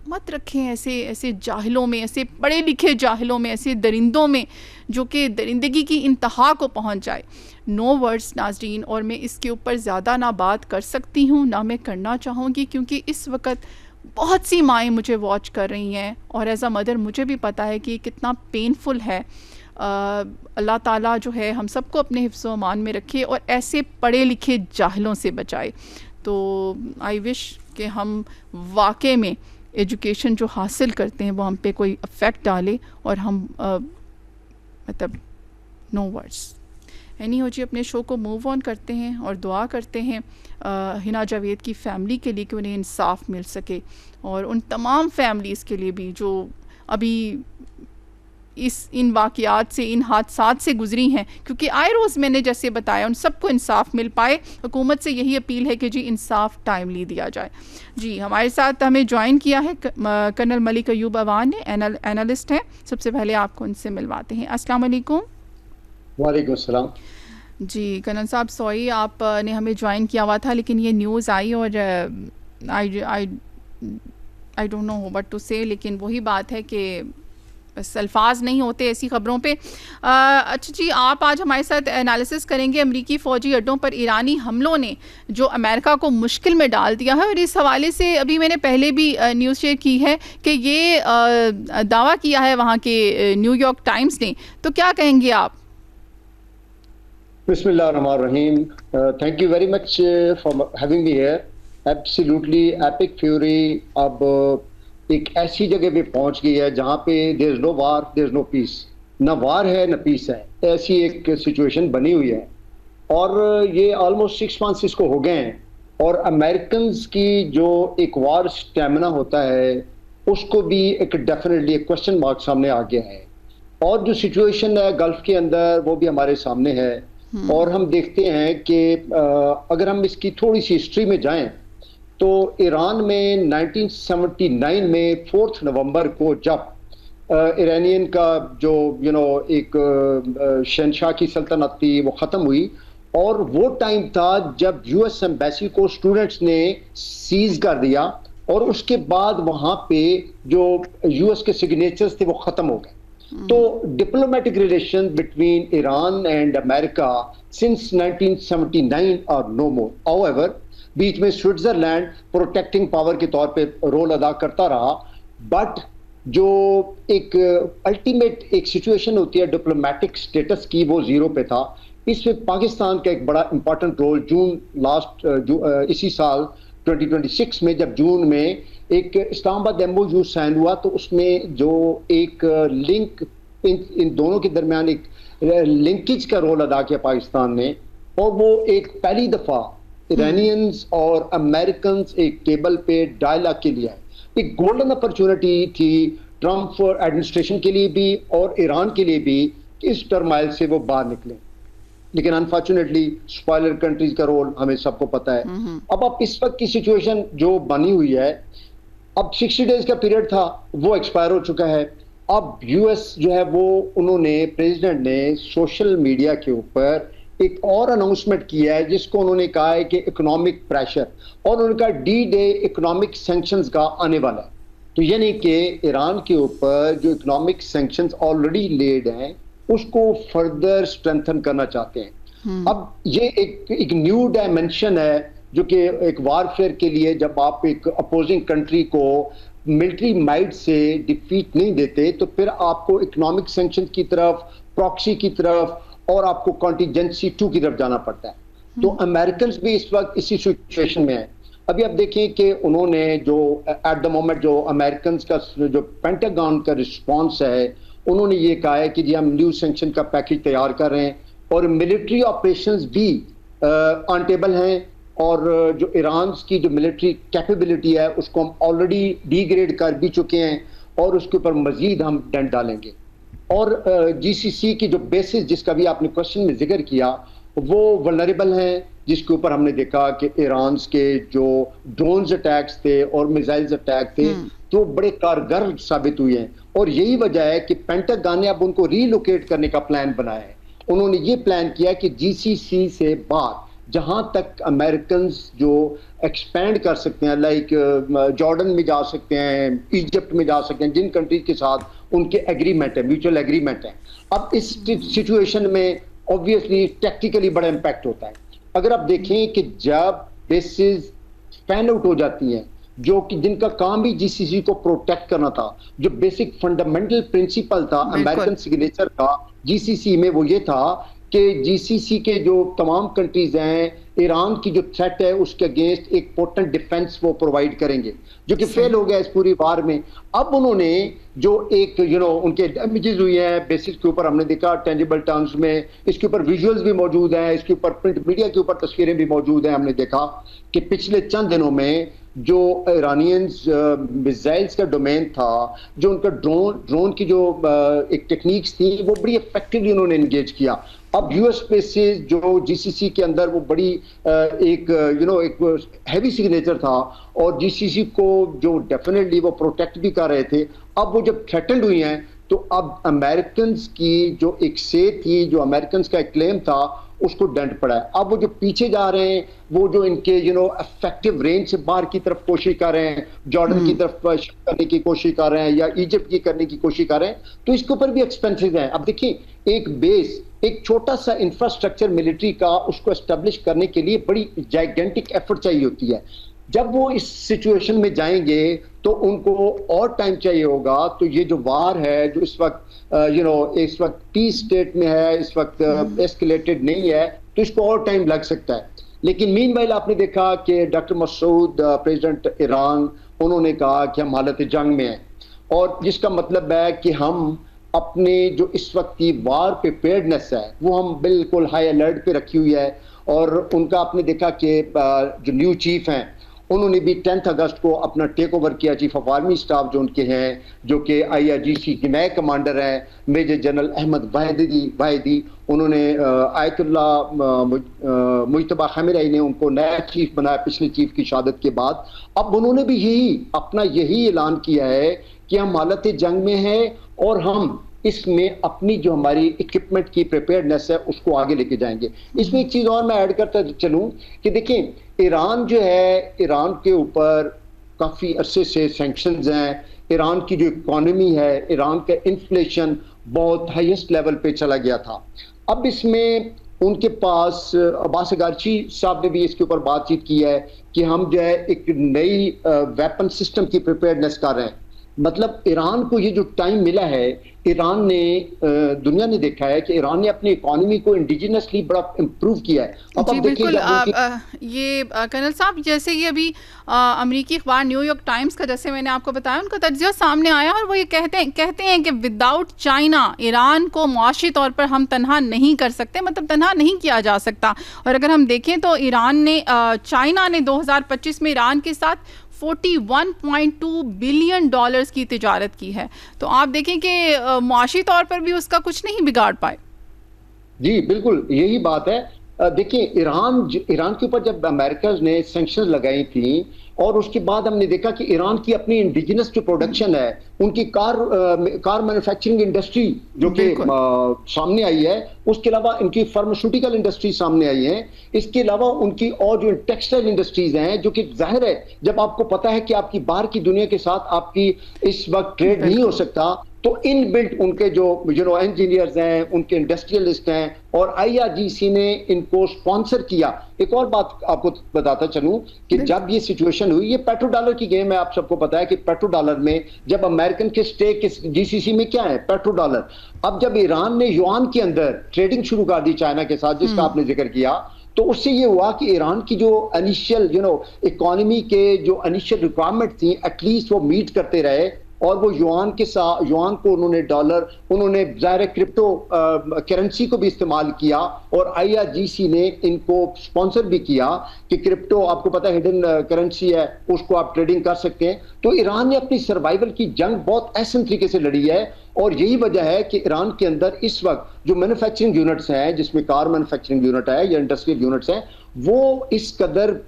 मत रखें ऐसे जाहिलों में, ऐसे पढ़े लिखे जाहिलों में, ऐसे दरिंदों में जो कि दरिंदगी की इंतहा को पहुंच जाए। नो वर्ड्स नाज़रीन, और मैं इसके ऊपर ज़्यादा ना बात कर सकती हूँ, ना मैं करना चाहूँगी, क्योंकि इस वक्त बहुत सी माएँ मुझे वॉच कर रही हैं, और एज़ अ मदर मुझे भी पता है कि कितना पेनफुल है। अल्लाह ताला जो है हम सबको अपने हिफ्ज़ व अमान में रखे और ऐसे पढ़े लिखे जाहिलों से बचाए। तो आई विश कि हम वाकई में एजुकेशन जो हासिल करते हैं वो हम पे कोई अफेक्ट डाले, और हम मतलब नो वर्ड्स। एनी हो जी, अपने शो को मूव ऑन करते हैं और दुआ करते हैं हिना जावेद की फ़ैमिली के लिए कि उन्हें इंसाफ मिल सके, और उन तमाम फैमिलीज़ के लिए भी जो अभी इन वाक़यात से, इन हादसात से गुजरी हैं, क्योंकि आए रोज़ मैंने जैसे बताया उन सबको इंसाफ मिल पाए। हुकूमत से यही अपील है कि जी इंसाफ टाइमली दिया जाए। जी, हमारे साथ हमें ज्वाइन किया है कर्नल मलिक अयूब अवान ने, एनालिस्ट हैं। सबसे पहले आपको उनसे मिलवाते हैं। अस्सलाम वालेकुम। वालेकुम सलाम। जी कर्नल साहब, सॉरी आपने हमें ज्वाइन किया हुआ था, लेकिन ये न्यूज़ आई और I don't know what to say, लेकिन वही बात है कि बस अल्फाज नहीं होते ऐसी ख़बरों पे। अच्छा जी, आप आज हमारे साथ एनालिसिस करेंगे अमरीकी फ़ौजी अड्डों पर ईरानी हमलों ने जो अमेरिका को मुश्किल में डाल दिया है, और इस हवाले से अभी मैंने पहले भी न्यूज़ शेयर की है कि ये दावा किया है वहाँ के न्यूयॉर्क टाइम्स ने। तो क्या कहेंगे आप? बिस्मिल्लाहिर्रहमानिर्रहीम। Thank you very much for having me here. Absolutely epic fury अब एक ऐसी जगह पे पहुंच गई है जहां पे there is no war, there is no peace. ना वार है ना पीस है, ऐसी एक सिचुएशन बनी हुई है। और ये ऑलमोस्ट 6 मंथ्स इसको हो गए हैं और अमेरिकन की जो एक वार स्टेमिना होता है उसको भी एक डेफिनेटली एक क्वेश्चन मार्क सामने आ गया है। और जो सिचुएशन है गल्फ के अंदर वो भी हमारे सामने है। और हम देखते हैं कि अगर हम इसकी थोड़ी सी हिस्ट्री में जाएं तो ईरान में 1979 में 4 नवंबर को जब ईरानियन का जो एक शहनशाह की सल्तनत थी वो ख़त्म हुई, और वो टाइम था जब यूएस एम्बेसी को स्टूडेंट्स ने सीज कर दिया और उसके बाद वहाँ पे जो यूएस के सिग्नेचर्स थे वो ख़त्म हो गए। तो diplomatic relation between Iran and America since 1979 are no more. However बीच में स्विट्जरलैंड प्रोटेक्टिंग पावर के तौर पे रोल अदा करता रहा, बट जो एक अल्टीमेट एक सिचुएशन होती है डिप्लोमेटिक स्टेटस की वो जीरो पे था। इसमें पाकिस्तान का एक बड़ा इंपॉर्टेंट रोल इसी साल 2026 में जब जून में एक इस्लामाबाद एमओयू साइन हुआ, तो उसमें जो एक लिंक इन दोनों के दरमियान एक लिंकेज का रोल अदा किया पाकिस्तान ने, और वो एक पहली दफा ईरानियंस और अमेरिकन एक टेबल पे डायलॉग के लिए एक गोल्डन अपॉर्चुनिटी थी ट्रंप एडमिनिस्ट्रेशन के लिए भी और ईरान के लिए भी कि इस टर्माइल से वो बाहर निकले। लेकिन अनफॉर्चुनेटली स्पॉइलर कंट्रीज का रोल हमें सबको पता है। अब इस वक्त की सिचुएशन जो बनी हुई है, अब 60 डेज का पीरियड था वो एक्सपायर हो चुका है। अब यूएस जो है वो उन्होंने प्रेसिडेंट ने सोशल मीडिया के ऊपर एक और अनाउंसमेंट किया है जिसको उन्होंने कहा है कि इकोनॉमिक प्रेशर, और उनका D-Day इकोनॉमिक सैंक्शंस का आने वाला है। तो यानी कि ईरान के ऊपर जो इकोनॉमिक सैंक्शंस ऑलरेडी लेड हैं उसको फर्दर स्ट्रेंथन करना चाहते हैं। अब ये एक न्यू डायमेंशन है जो कि एक वारफेयर के लिए, जब आप एक अपोजिंग कंट्री को मिलिट्री माइट से डिफीट नहीं देते तो फिर आपको इकोनॉमिक सैंक्शन की तरफ, प्रॉक्सी की तरफ और आपको कॉन्टीजेंसी 2 की तरफ जाना पड़ता है। तो अमेरिकन भी इस वक्त इसी सिचुएशन में है। अभी आप देखें कि उन्होंने जो एट द मोमेंट जो अमेरिकन का जो पेंटागन का रिस्पॉन्स है, उन्होंने ये कहा है कि जी हम न्यू सैंक्शन का पैकेज तैयार कर रहे हैं और मिलिट्री ऑपरेशंस भी ऑन टेबल हैं, और जो ईरान की जो मिलिट्री कैपेबिलिटी है उसको हम ऑलरेडी डिग्रेड कर भी चुके हैं और उसके ऊपर मजीद हम डेंट डालेंगे। और जीसीसी की जो बेसिस जिसका भी आपने क्वेश्चन में जिक्र किया वो वल्नरेबल हैं, जिसके ऊपर हमने देखा कि ईरान के जो ड्रोन्स अटैक्स थे और मिसाइल्स अटैक थे तो बड़े कारगर साबित हुए हैं। और यही वजह है कि पेंटागन ने अब उनको रीलोकेट करने का प्लान बनाया है। उन्होंने ये प्लान किया कि जीसीसी से बाहर जहां तक अमेरिकन जो एक्सपैंड कर सकते हैं, लाइक जॉर्डन में जा सकते हैं, इजिप्ट में जा सकते हैं, जिन कंट्रीज के साथ उनके एग्रीमेंट है, म्यूचुअल एग्रीमेंट है। अब इस सिचुएशन में ऑब्वियसली टैक्टिकली बड़ा इंपैक्ट होता है। अगर आप देखें कि जब बेसिस फैन आउट हो जाती हैं जो कि जिनका काम भी जीसीसी को प्रोटेक्ट करना था, जो बेसिक फंडामेंटल प्रिंसिपल था अमेरिकन सिग्नेचर का जीसीसी में, वो ये था कि जीसीसी के जो तमाम कंट्रीज हैं ईरान की जो थ्रेट है उसके अगेंस्ट एक पोटेंट डिफेंस वो प्रोवाइड करेंगे, जो कि फेल हो गया इस पूरी वार में। अब उन्होंने जो एक उनके डैमेजेस हुई हैं बेसिस के ऊपर हमने देखा टेंजिबल टर्म्स में, इसके ऊपर विजुअल्स भी मौजूद हैं, इसके ऊपर प्रिंट मीडिया के ऊपर तस्वीरें भी मौजूद हैं। हमने देखा कि पिछले चंद दिनों में जो ईरानियंस मिसाइल्स का डोमेन था, जो उनका ड्रोन की जो एक टेक्निक्स थी वो बड़ी इफेक्टिवली उन्होंने एंगेज किया। अब यूएस बेसिस जो जीसीसी के अंदर वो बड़ी एक हैवी सिग्नेचर था और जीसीसी को जो डेफिनेटली वो प्रोटेक्ट भी कर रहे थे, अब वो जब थ्रेटन्ड हुई हैं तो अब अमेरिकन की जो एक से थी, जो अमेरिकन का एक क्लेम था उसको डेंट पड़ा है। अब वो जो पीछे जा रहे हैं, वो जो इनके इफेक्टिव रेंज से बाहर की तरफ कोशिश कर रहे हैं, जॉर्डन की तरफ करने की कोशिश कर रहे हैं या इजिप्ट की करने की कोशिश कर रहे हैं, तो इसके ऊपर भी एक्सपेंसेस हैं। अब देखिए एक बेस, एक छोटा सा इंफ्रास्ट्रक्चर मिलिट्री का उसको एस्टेब्लिश करने के लिए बड़ी जाइगेंटिक एफर्ट चाहिए होती है। जब वो इस सिचुएशन में जाएंगे तो उनको और टाइम चाहिए होगा। तो ये जो वार है जो इस वक्त इस वक्त पीस स्टेट में है, इस वक्त एस्केलेटेड नहीं है, तो इसको और टाइम लग सकता है। लेकिन मीनवाइल आपने देखा कि डॉक्टर मसूद प्रेसिडेंट ईरान, उन्होंने कहा कि हम हालत जंग में हैं, और जिसका मतलब है कि हम अपने जो इस वक्त की वार प्रिपेयर्डनेस है वो हम बिल्कुल हाई अलर्ट पे रखी हुई है। और उनका आपने देखा कि जो न्यू चीफ हैं उन्होंने भी 10 अगस्त को अपना टेक ओवर किया। चीफ ऑफ आर्मी स्टाफ जो उनके हैं, जो कि IRGC के नए कमांडर हैं, मेजर जनरल अहमद वाहिदी, उन्होंने आयतुल्ला मुज्तबा खमेनी ने उनको नया चीफ बनाया पिछले चीफ की शहादत के बाद। अब उन्होंने भी यही ऐलान किया है कि हम हालत जंग में हैं और हम इसमें अपनी जो हमारी इक्विपमेंट की प्रिपेयर्डनेस है उसको आगे लेके जाएंगे। इसमें एक चीज और मैं ऐड करता चलूं कि देखें, ईरान जो है, ईरान के ऊपर काफी अरसे से सैंक्शंस हैं। ईरान की जो इकोनॉमी है, ईरान का इन्फ्लेशन बहुत हाईएस्ट लेवल पे चला गया था। अब इसमें उनके पास अब्बास अरागची साहब ने भी इसके ऊपर बातचीत की है कि हम जो है एक नई वेपन सिस्टम की प्रिपेयर्डनेस कर रहे हैं। मतलब ईरान को ये जो टाइम मिला है, ईरान ने दुनिया ने देखा है कि ईरान ने अपनी इकोनॉमी को इंडिजिनसली बड़ा इम्प्रूव किया है। अब जी बिल्कुल। ये कर्नल साहब, जैसे ये अभी अमेरिकी अखबार न्यूयॉर्क टाइम्स का, जैसे मैंने आपको बताया, उनका तज्जिया सामने आया और वो ये कहते हैं कि विदाउट चाइना ईरान को मुआशी तौर पर हम तनहा नहीं कर सकते, मतलब तनहा नहीं किया जा सकता। और अगर हम देखें तो चाइना ने 2025 में ईरान के साथ $41.2 बिलियन की तिजारत की है। तो आप देखें कि मुआशी तौर पर भी उसका कुछ नहीं बिगाड़ पाए। जी बिल्कुल, यही बात है। देखिए, ईरान के ऊपर जब अमेरिका ने सैंक्शंस लगाई थी और उसके बाद हमने देखा कि ईरान की अपनी इंडिजिनस जो प्रोडक्शन है, उनकी कार मैन्युफैक्चरिंग इंडस्ट्री जो कि सामने आई है, उसके अलावा इनकी फार्मास्यूटिकल इंडस्ट्री सामने आई है, इसके अलावा उनकी और जो टेक्सटाइल इंडस्ट्रीज हैं, जो कि जाहिर है जब आपको पता है कि आपकी बाहर की दुनिया के साथ आपकी इस वक्त ट्रेड नहीं हो सकता, तो इन बिल्ट उनके जो इंजीनियर्स हैं, उनके इंडस्ट्रियलिस्ट हैं, और IRGC ने इनको स्पॉन्सर किया। एक और बात आपको बताता चलूं कि जब ये सिचुएशन हुई, ये पेट्रो डॉलर की गेम है। आप सबको पता है कि पेट्रो डॉलर में जब अमेरिकन के स्टेक GCC में क्या है, पेट्रो डॉलर। अब जब ईरान ने युआन के अंदर ट्रेडिंग शुरू कर दी चाइना के साथ, जिसका आपने जिक्र किया, तो उससे ये हुआ कि ईरान की जो इनिशियल इकोनॉमी के जो इनिशियल रिक्वायरमेंट थी, एटलीस्ट वो मीट करते रहे। और वो युआन को उन्होंने ज़ाहिर क्रिप्टो करेंसी को भी इस्तेमाल किया, और IRGC ने इनको स्पॉन्सर भी किया कि क्रिप्टो, आपको पता है हिडन करेंसी है, उसको आप ट्रेडिंग कर सकते हैं। तो ईरान ने अपनी सर्वाइवल की जंग बहुत ऐसे तरीके से लड़ी है, और यही वजह है कि ईरान के अंदर इस वक्त जो मैन्युफैक्चरिंग यूनिट्स हैं, जिसमें कार मैन्युफैक्चरिंग यूनिट है या इंडस्ट्रियल यूनिट्स हैं, वो इस कदर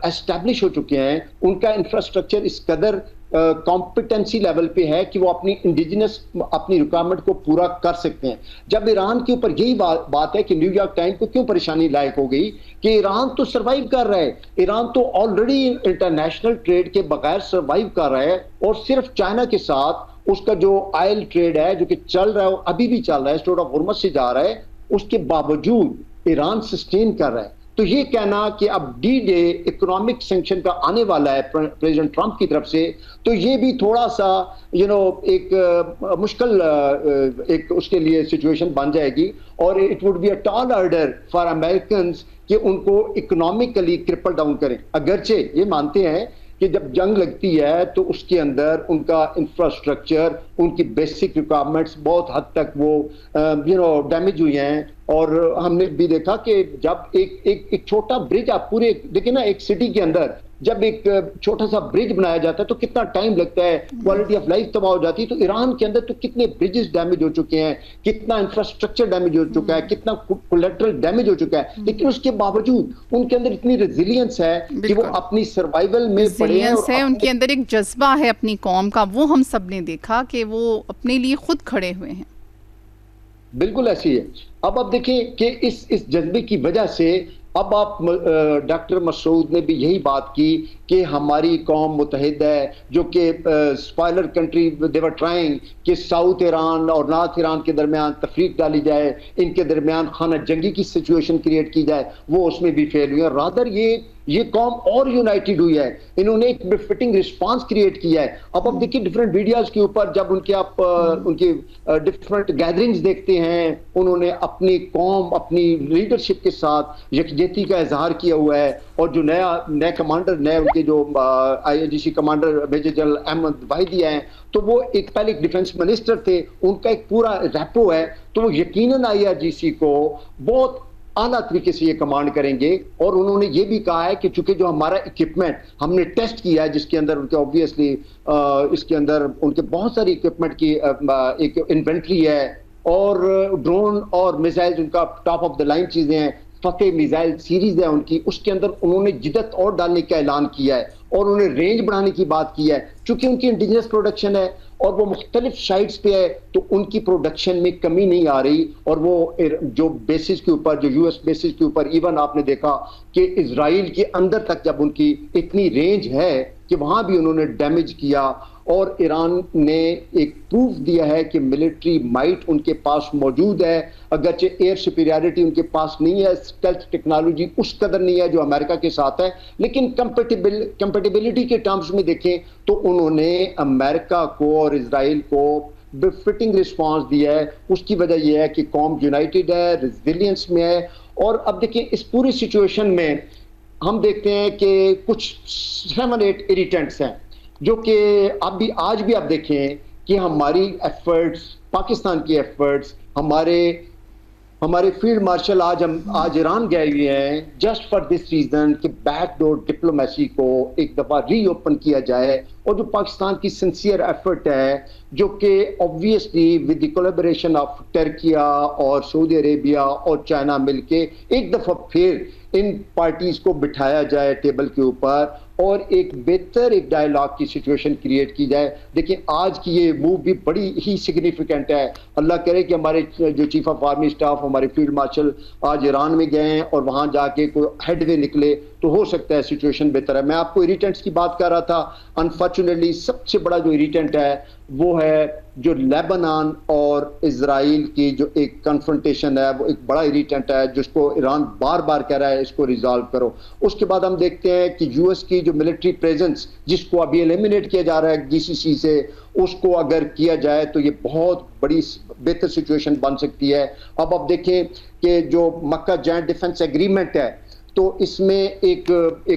एस्टैब्लिश हो चुके हैं, उनका इंफ्रास्ट्रक्चर इस कदर कॉम्पिटेंसी लेवल पे है कि वो अपनी इंडिजिनस अपनी रिक्वायरमेंट को पूरा कर सकते हैं। जब ईरान के ऊपर यही बात है कि न्यूयॉर्क टाइम्स को क्यों परेशानी लायक हो गई कि ईरान तो सरवाइव कर रहा है, ईरान तो ऑलरेडी इंटरनेशनल ट्रेड के बगैर सरवाइव कर रहा है, और सिर्फ चाइना के साथ उसका जो ऑयल ट्रेड है जो कि चल रहा है, अभी भी चल रहा है, स्ट्रेट ऑफ हॉर्मज़ से जा रहा है, उसके बावजूद ईरान सस्टेन कर रहा है। तो ये कहना कि अब D-Day इकोनॉमिक सैंक्शन का आने वाला है प्रेसिडेंट ट्रंप की तरफ से, तो ये भी थोड़ा सा एक मुश्किल एक उसके लिए सिचुएशन बन जाएगी, और it would be a tall order for Americans कि उनको इकोनॉमिकली क्रिपल डाउन करें। अगरचे ये मानते हैं कि जब जंग लगती है तो उसके अंदर उनका इंफ्रास्ट्रक्चर, उनकी बेसिक रिक्वायरमेंट्स बहुत हद तक वो डैमेज हुई हैं। और हमने भी देखा कि जब एक छोटा ब्रिज, आप पूरे देखिए ना, एक सिटी के अंदर जब एक छोटा सा ब्रिज बनाया जाता है तो कितना टाइम लगता है, क्वालिटी ऑफ लाइफ तबाह हो जाती है। तो ईरान के अंदर तो कितने ब्रिजेस डैमेज हो चुके हैं, कितना इंफ्रास्ट्रक्चर डैमेज हो चुका है, कितना कोलैटरल डैमेज हो चुका है, लेकिन उसके बावजूद उनके अंदर इतनी रेजिलियंस है कि वो अपनी सर्वाइवल में पड़े हैं। उनके अंदर एक जज्बा है अपनी कौम का, वो हम सब ने देखा कि वो अपने लिए खुद खड़े हुए हैं। बिल्कुल ऐसी है। अब आप देखिए कि इस जज्बे की वजह से अब आप डॉक्टर मसूद ने भी यही बात की कि हमारी कौम मुतहिद है, जो कि spoiler country they were trying कि साउथ ईरान और नॉर्थ ईरान के दरमियान तफरीक डाली जाए, इनके दरमियान खाना जंगी की सिचुएशन क्रिएट की जाए, वो उसमें भी फेल हुई है। रादर ये कौम और यूनाइटेड हुई है, इन्होंने एक बेफिटिंग रिस्पांस क्रिएट किया है। अब आप देखिए डिफरेंट वीडियोस के ऊपर जब उनकी डिफरेंट गैदरिंग्स देखते हैं, उन्होंने अपनी कौम, अपनी लीडरशिप के साथ यकजहती का इजहार किया हुआ है। और जो नए कमांडर, नए उनके जो IRGC commander major general Ahmad Vahidi हैं, तो वो पहले एक डिफेंस मिनिस्टर थे, उनका एक पूरा रैपो है। तो वो यकीनन IRGC को बहुत आला तरीके से ये कमांड करेंगे। और उन्होंने ये भी कहा है कि चूंकि जो हमारा इक्विपमेंट हमने टेस्ट किया है, जिसके अंदर उनके ऑब्वियसली इसके अंदर उनके बहुत सारी इक्विपमेंट की एक इन्वेंट्री है, और ड्रोन और मिसाइल्स उनका टॉप ऑफ द लाइन चीजें हैं, फतेह मिसाइल सीरीज है उनकी, उसके अंदर उन्होंने जिद्दत और डालने का ऐलान किया है और उन्होंने रेंज बढ़ाने की बात की है। चूंकि उनकी इंडिजिनस प्रोडक्शन है और वो मुख्तलिफ साइट्स पे है, तो उनकी प्रोडक्शन में कमी नहीं आ रही। और वो जो बेसिस के ऊपर, जो यूएस बेसिस के ऊपर, इवन आपने देखा कि इजराइल के अंदर तक जब उनकी इतनी रेंज है कि वहां भी उन्होंने डैमेज किया। और ईरान ने एक प्रूफ दिया है कि मिलिट्री माइट उनके पास मौजूद है, अगरचे एयर सुपीरियरिटी उनके पास नहीं है, स्टेल्थ टेक्नोलॉजी उस कदर नहीं है जो अमेरिका के साथ है, लेकिन कंपेटिबिलिटी के टर्म्स में देखें तो उन्होंने अमेरिका को और इजराइल को फिटिंग रिस्पांस दिया है। उसकी वजह यह है कि कौम यूनाइटेड है, रेजिलियंस में है। और अब देखिए इस पूरी सिचुएशन में हम देखते हैं कि कुछ 7-8 इरिटेंट्स हैं जो कि आज भी आप देखें कि हमारी एफर्ट्स, पाकिस्तान की एफर्ट्स, हमारे फील्ड मार्शल आज ईरान गए हुए हैं जस्ट फॉर दिस रीजन कि बैकडोर डिप्लोमेसी को एक दफा रीओपन किया जाए। और जो पाकिस्तान की सिंसियर एफर्ट है, जो कि obviously with the collaboration of Türkiye और सऊदी अरेबिया और चाइना मिलके एक दफा फिर इन पार्टीज को बिठाया जाए टेबल के ऊपर और एक बेहतर एक डायलॉग की सिचुएशन क्रिएट की जाए। देखिए आज की ये मूव भी बड़ी ही सिग्निफिकेंट है। अल्लाह करे कि हमारे जो चीफ ऑफ आर्मी स्टाफ, हमारे फील्ड मार्शल आज ईरान में गए हैं और वहां जाके कोई हेडवे निकले तो हो सकता है सिचुएशन बेहतर है। मैं आपको इरिटेंट्स की बात कर रहा था, अनफॉर्चुनेटली सबसे बड़ा जो इरिटेंट है वो है जो लेबनान और इजराइल की जो एक कन्फ्रंटेशन है, वो एक बड़ा इरिटेंट है जिसको ईरान बार बार कह रहा है इसको रिजॉल्व करो। उसके बाद हम देखते हैं कि यूएस की जो मिलिट्री प्रेजेंस जिसको अभी एलिमिनेट किया जा रहा है जीसीसी से, उसको अगर किया जाए तो ये बहुत बड़ी बेहतर सिचुएशन बन सकती है। अब आप देखें कि जो मक्का जॉइंट डिफेंस एग्रीमेंट है, तो इसमें एक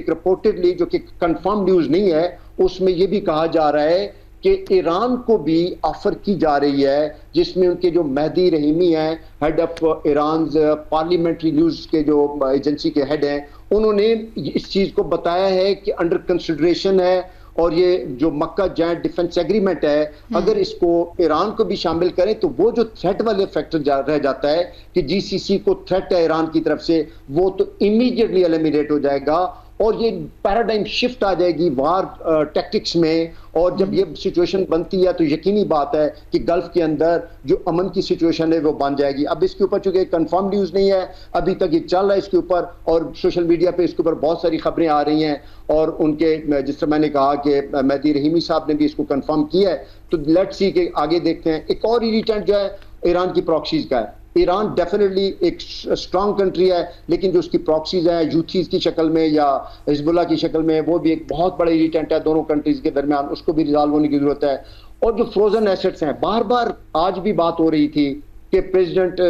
रिपोर्टेडली जो कि कंफर्म न्यूज नहीं है, उसमें यह भी कहा जा रहा है कि ईरान को भी ऑफर की जा रही है, जिसमें उनके जो मेहदी रहीमी हैं, head of Iran parliamentary news के जो एजेंसी के हेड हैं, उन्होंने इस चीज को बताया है कि अंडर कंसिडरेशन है। और ये जो मक्का जॉइंट डिफेंस एग्रीमेंट है, अगर इसको ईरान को भी शामिल करें तो वो जो थ्रेट वाले फैक्टर रह जाता है कि जीसीसी को थ्रेट है ईरान की तरफ से, वो तो इमीडिएटली एलिमिनेट हो जाएगा और ये पैराडाइम शिफ्ट आ जाएगी वार टैक्टिक्स में। और जब ये सिचुएशन बनती है तो यकीनी बात है कि गल्फ के अंदर जो अमन की सिचुएशन है वो बन जाएगी। अब इसके ऊपर चूंकि कंफर्म न्यूज नहीं है, अभी तक ये चल रहा है इसके ऊपर, और सोशल मीडिया पे इसके ऊपर बहुत सारी खबरें आ रही हैं। और उनके जिस तरह मैंने कहा कि मेहदी रहीमी साहब ने भी इसको कंफर्म किया है, तो लेट्स सी के आगे देखते हैं। एक और इरिटेंट जो है ईरान की प्रॉक्सीज का है। ईरान डेफिनेटली एक स्ट्रांग कंट्री है, लेकिन जो उसकी प्रॉक्सीज हैं यूथीज की शक्ल में या हिजबुल्लाह की शक्ल में, वो भी एक बहुत बड़ा इरिटेंट है दोनों कंट्रीज के दरमियान, उसको भी रिजॉल्व होने की जरूरत है। और जो फ्रोजन एसेट्स हैं, बार बार आज भी बात हो रही थी कि प्रेसिडेंट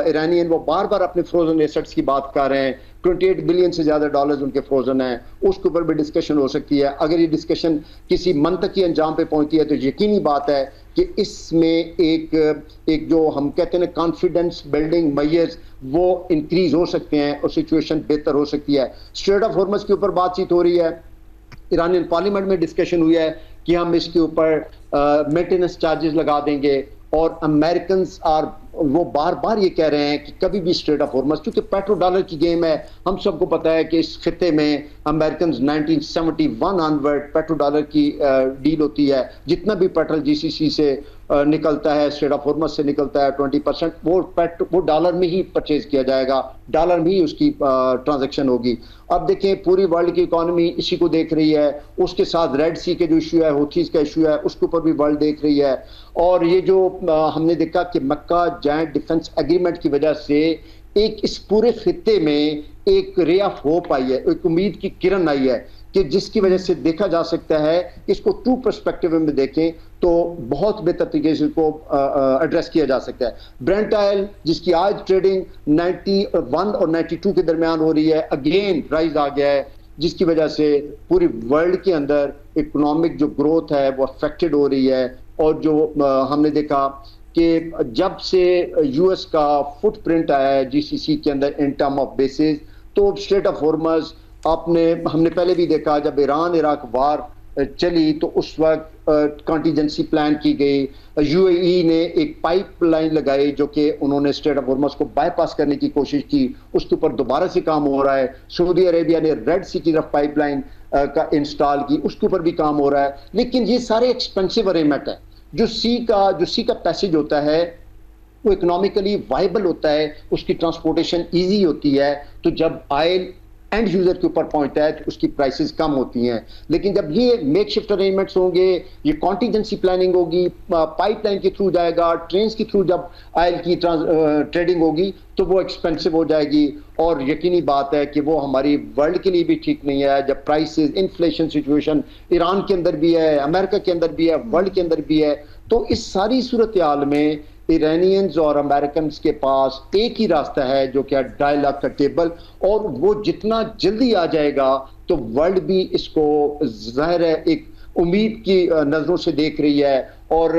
ईरानियन वो बार बार अपने फ्रोजन एसेट्स की बात कर रहे हैं। 28 बिलियन से ज्यादा डॉलर्स उनके फ्रोजन हैं, उसके ऊपर भी डिस्कशन हो सकती है। अगर ये डिस्कशन किसी मंतकी अंजाम पे पहुंचती है तो यकीनी बात है कि इसमें एक जो हम कहते हैं कॉन्फिडेंस बिल्डिंग मेजर्स वो इंक्रीज हो सकते हैं और सिचुएशन बेहतर हो सकती है। स्ट्रेट ऑफ हॉर्मज के ऊपर बातचीत हो रही है, ईरानियन पार्लियामेंट में डिस्कशन हुई है कि हम इसके ऊपर मेंटेनेंस चार्जेस लगा देंगे। और अमेरिकन वो बार बार ये कह रहे हैं कि कभी भी स्ट्रेट ऑफ हॉर्मज, क्योंकि पेट्रो डॉलर की गेम है, हम सबको पता है कि इस खिते में अमेरिकन 1971 ऑनवर्ड पेट्रो डॉलर की डील होती है। जितना भी पेट्रोल जीसीसी से निकलता है, स्ट्रेट ऑफ हॉर्मज से निकलता है, 20% वो डॉलर में ही परचेज किया जाएगा, डॉलर में ही उसकी ट्रांजैक्शन होगी। अब देखें पूरी वर्ल्ड की इकोनॉमी इसी को देख रही है, उसके साथ रेड सी के जो इशू है, हूथीज का इशू है, उसके ऊपर भी वर्ल्ड देख रही है। और ये जो हमने देखा कि मक्का जॉइंट डिफेंस एग्रीमेंट की वजह से एक इस पूरे खिते में एक रे ऑफ होप आई है, एक उम्मीद की किरण आई है कि जिसकी वजह से देखा जा सकता है कि इसको टू पर्सपेक्टिव में देखें तो बहुत बेहतर तरीके से इसको एड्रेस किया जा सकता है। ब्रेंट ऑयल जिसकी आज ट्रेडिंग 91 और 92 के दरमियान हो रही है, अगेन राइज आ गया है, जिसकी वजह से पूरी वर्ल्ड के अंदर इकोनॉमिक जो ग्रोथ है वो अफेक्टेड हो रही है। और जो हमने देखा कि जब से यूएस का फुटप्रिंट आया है जीसीसी के अंदर इन टर्म ऑफ बेसिस, तो स्ट्रेट ऑफ हॉर्मज़ हमने पहले भी देखा, जब ईरान इराक वार चली तो उस वक्त कॉन्टीजेंसी प्लान की गई। यूएई ने एक पाइपलाइन लगाई जो कि उन्होंने स्ट्रेट ऑफ हॉर्मज़ को बाईपास करने की कोशिश की, उसके ऊपर दोबारा से काम हो रहा है। सऊदी अरेबिया ने रेड सी की तरफ पाइपलाइन का इंस्टॉल की, उसके ऊपर भी काम हो रहा है। लेकिन ये सारे एक्सपेंसिव अरेंजमेंट है। जो सी का पैसेज होता है वो इकोनॉमिकली वाइबल होता है, उसकी ट्रांसपोर्टेशन ईजी होती है। तो जब ऑयल एंड यूजर के ऊपर पहुंचता है तो उसकी प्राइसेस कम होती हैं। लेकिन जब ये मेक शिफ्ट अरेंजमेंट्स होंगे, ये कॉन्टीजेंसी प्लानिंग होगी, पाइपलाइन के थ्रू जाएगा, ट्रेन के थ्रू जब ऑयल की ट्रेडिंग होगी तो वो एक्सपेंसिव हो जाएगी। और यकीनी बात है कि वो हमारी वर्ल्ड के लिए भी ठीक नहीं है। जब प्राइसेस, इन्फ्लेशन सिचुएशन ईरान के अंदर भी है, अमेरिका के अंदर भी है, वर्ल्ड के अंदर भी है, तो इस सारी सूरत हाल में ईरानियंस और अमेरिकन के पास एक ही रास्ता है जो कि डायलॉग का टेबल, और वो जितना जल्दी आ जाएगा तो वर्ल्ड भी इसको जाहिर है एक उम्मीद की नजरों से देख रही है। और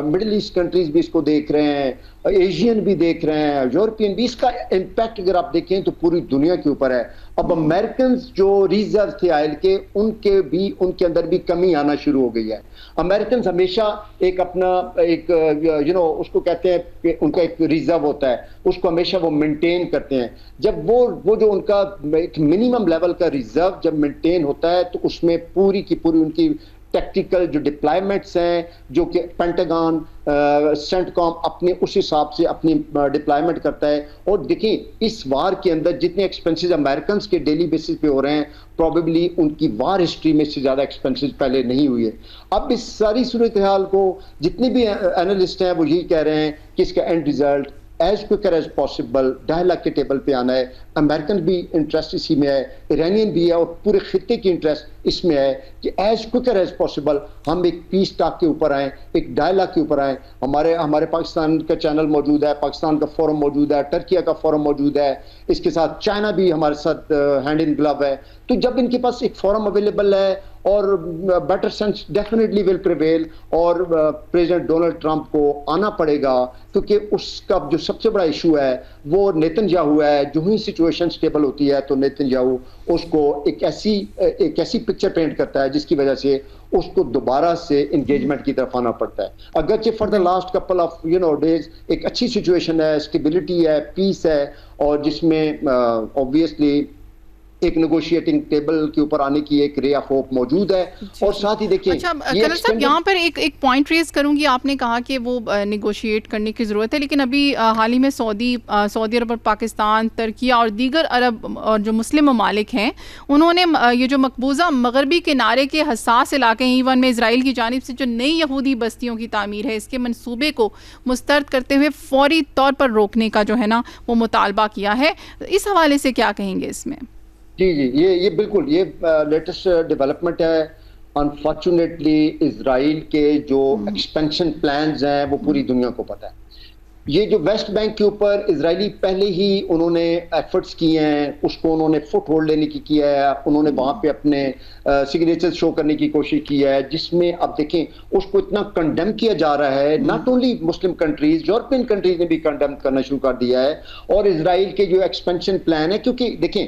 मिडिल ईस्ट कंट्रीज भी इसको देख रहे हैं, एशियन भी देख रहे हैं, यूरोपियन भी। इसका इम्पैक्ट अगर आप देखें तो पूरी दुनिया के ऊपर है। अब अमेरिकन जो रिजर्व थे ऑयल के, उनके अंदर भी कमी आना शुरू हो गई है। अमेरिकन हमेशा एक अपना एक उसको कहते हैं कि उनका एक रिजर्व होता है, उसको हमेशा वो मेंटेन करते हैं। जब वो जो उनका एक मिनिमम लेवल का रिजर्व जब मेंटेन होता है तो उसमें पूरी की पूरी उनकी टेक्टिकल जो डिप्लॉयमेंट्स हैं, जो कि पेंटागन सेंटकॉम अपने उस हिसाब से अपनी डिप्लॉयमेंट करता है। और देखिए इस वार के अंदर जितने एक्सपेंसेस अमेरिकन के डेली बेसिस पे हो रहे हैं, प्रॉबेबली उनकी वार हिस्ट्री में से ज़्यादा एक्सपेंसेस पहले नहीं हुई है। अब इस सारी सूरत हाल को जितने भी एनालिस्ट हैं वो यही कह रहे हैं कि इसका end result as quicker as possible dialogue के टेबल पे आना है। अमेरिकन भी इंटरेस्ट इसी में है, ईरानियन भी है, और पूरे खित्ते की इंटरेस्ट इसमें है कि एज क्विकर एज पॉसिबल हम एक पीस टॉक के ऊपर आए, एक डायलॉग के ऊपर आए। हमारे पाकिस्तान का चैनल मौजूद है, पाकिस्तान का फोरम मौजूद है, टर्किया का फोरम मौजूद है, इसके साथ चाइना भी हमारे साथ हैंड इन ग्लव है। तो जब इनके पास एक फोरम अवेलेबल है और better sense definitely will prevail, और प्रेसिडेंट डोनाल्ड ट्रंप को आना पड़ेगा, क्योंकि उसका जो सबसे बड़ा इशू है वो नेतन्याहू है। जो ही सिचुएशन स्टेबल होती है तो नेतन्याहू उसको एक ऐसी पिक्चर पेंट करता है जिसकी वजह से उसको दोबारा से एंगेजमेंट की तरफ आना पड़ता है। अगरचे for the last couple of days एक अच्छी सिचुएशन है, स्टेबिलिटी है, पीस है, और जिसमें ऑब्वियसली एक नेगोशिएटिंग टेबल के ऊपर आने की एक रे ऑफ होप मौजूद है। और साथ ही देखिए, अच्छा कर्नल साहब, यहाँ पर एक पॉइंट रेज करूंगी। आपने कहा कि वो नेगोशिएट करने की ज़रूरत है, लेकिन अभी हाल ही में सऊदी अरब और पाकिस्तान, तुर्किया और दीगर अरब और जो मुस्लिम ममालिक हैं, उन्होंने ये जो मकबूजा मगरबी किनारे के हसास इलाके हैं, इवन में इसराइल की जानिब से जो नई यहूदी बस्तियों की तामीर है, इसके मनसूबे को मुस्तरद करते हुए फौरी तौर पर रोकने का जो है ना वो मुतालबा किया है। इस हवाले से क्या कहेंगे इसमें? जी, ये बिल्कुल ये लेटेस्ट डेवलपमेंट है। अनफॉर्चुनेटली इजराइल के जो एक्सपेंशन प्लान्स हैं वो पूरी दुनिया को पता है। ये जो वेस्ट बैंक के ऊपर इजरायली पहले ही उन्होंने एफर्ट्स किए हैं, उसको उन्होंने फुट होल्ड लेने की किया है, उन्होंने वहाँ पे अपने सिग्नेचर शो करने की कोशिश की है, जिसमें अब देखें उसको इतना कंडेम किया जा रहा है। Not only Muslim countries, European countries ने भी कंडेम करना शुरू कर दिया है। और इजराइल के जो एक्सपेंशन प्लान है, क्योंकि देखें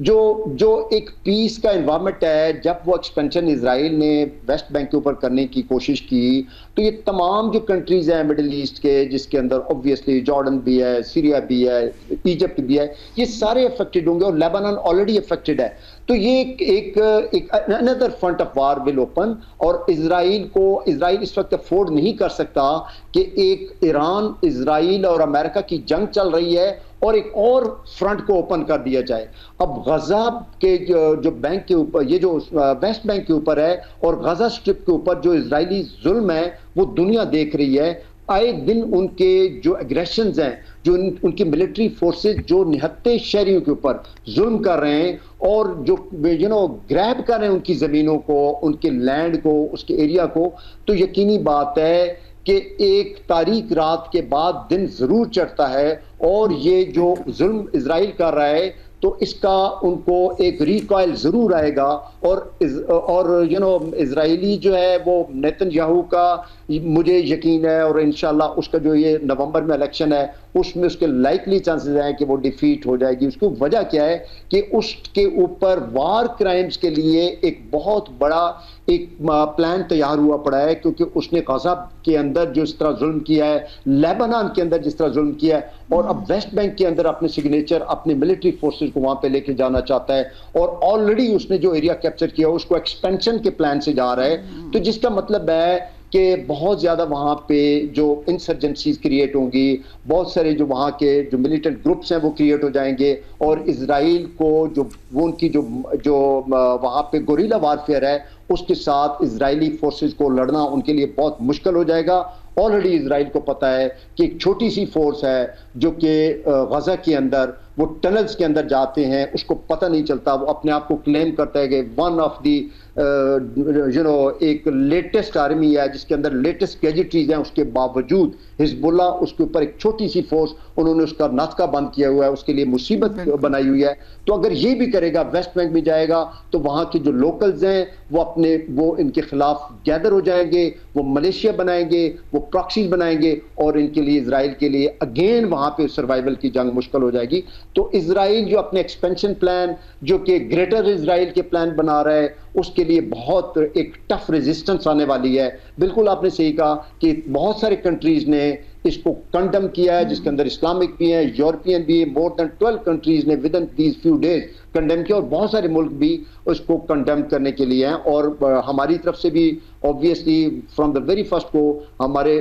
जो एक पीस का इन्वायरमेंट है, जब वो एक्सपेंशन इजराइल ने वेस्ट बैंक के ऊपर करने की कोशिश की तो ये तमाम जो कंट्रीज हैं मिडिल ईस्ट के, जिसके अंदर ऑब्वियसली जॉर्डन भी है, सीरिया भी है, इजिप्ट भी है, ये सारे अफेक्टेड होंगे, और लेबनान ऑलरेडी अफेक्टेड है। तो ये एक another front of war will open, और इजराइल इस वक्त अफोर्ड नहीं कर सकता कि एक ईरान, इजराइल और अमेरिका की जंग चल रही है और एक और फ्रंट को ओपन कर दिया जाए। अब गजा के जो बैंक के ऊपर, ये जो वेस्ट बैंक के ऊपर है और गजा स्ट्रिप के ऊपर जो इजरायली जुल्म है वो दुनिया देख रही है। आए दिन उनके जो एग्रेशंस हैं, जो उनकी मिलिट्री फोर्सेस जो निहत्ते शहरियों के ऊपर जुल्म कर रहे हैं और जो ग्रैब कर रहे हैं उनकी ज़मीनों को, उनके लैंड को, उसके एरिया को, तो यकीनी बात है कि एक तारीक रात के बाद दिन जरूर चढ़ता है। और ये जो जुल्म इजराइल कर रहा है तो इसका उनको एक रिकॉइल जरूर आएगा। और इजरायली जो है वो नेतन्याहू का मुझे यकीन है, और इंशाल्लाह उसका जो ये नवंबर में इलेक्शन है उसमें उसके लाइकली चांसेस हैं कि वो डिफीट हो जाएगी। उसकी वजह क्या है कि उसके ऊपर वार क्राइम्स के लिए एक बहुत बड़ा एक प्लान तैयार हुआ पड़ा है, क्योंकि उसने गजा के अंदर जिस तरह जुल्म किया है, लेबनान के अंदर जिस तरह जुल्म किया है, और अब वेस्ट बैंक के अंदर अपने सिग्नेचर अपने मिलिट्री फोर्सेस को वहां पे लेके जाना चाहता है, और ऑलरेडी उसने जो एरिया कैप्चर किया उसको एक्सपेंशन के प्लान से जा रहा है। तो जिसका मतलब है कि बहुत ज़्यादा वहाँ पे जो इंसर्जेंसीज क्रिएट होंगी, बहुत सारे जो वहाँ के जो मिलिटेंट ग्रुप्स हैं वो क्रिएट हो जाएंगे, और इजराइल को जो वो उनकी जो वहाँ पे गोरिल्ला वारफेयर है उसके साथ इजरायली फोर्सेस को लड़ना उनके लिए बहुत मुश्किल हो जाएगा। ऑलरेडी इजराइल को पता है कि एक छोटी सी फोर्स है जो कि गजा के अंदर वो टनल्स के अंदर जाते हैं, उसको पता नहीं चलता, वो अपने आप को क्लेम करता है कि वन ऑफ दी एक लेटेस्ट आर्मी है जिसके अंदर लेटेस्ट गैजेटरीज हैं, उसके बावजूद हिजबुल्ला उसके ऊपर एक छोटी सी फोर्स उन्होंने उसका नाथका बंद किया हुआ है, उसके लिए मुसीबत बनाई हुई है। तो अगर ये भी करेगा, वेस्ट बैंक में जाएगा, तो वहां के जो लोकल्स हैं वो इनके खिलाफ गैदर हो जाएंगे, वो मलेशिया बनाएंगे, वो प्रॉक्सीज बनाएंगे, और इनके लिए इजराइल के लिए अगेन वहां पे सर्वाइवल की जंग मुश्किल हो जाएगी। तो इजराइल जो अपने एक्सपेंशन प्लान जो कि ग्रेटर इजराइल के प्लान बना रहा है उसके लिए बहुत एक टफ रेजिस्टेंस आने वाली है। बिल्कुल आपने सही कहा कि बहुत सारे कंट्रीज ने इसको कंडम किया है, जिसके अंदर इस्लामिक भी है, यूरोपियन भी है, मोर देन 12 कंट्रीज ने with in these few days condemn किया, और बहुत सारे मुल्क भी उसको कंडेम करने के लिए हैं। और हमारी तरफ से भी obviously from the very first को हमारे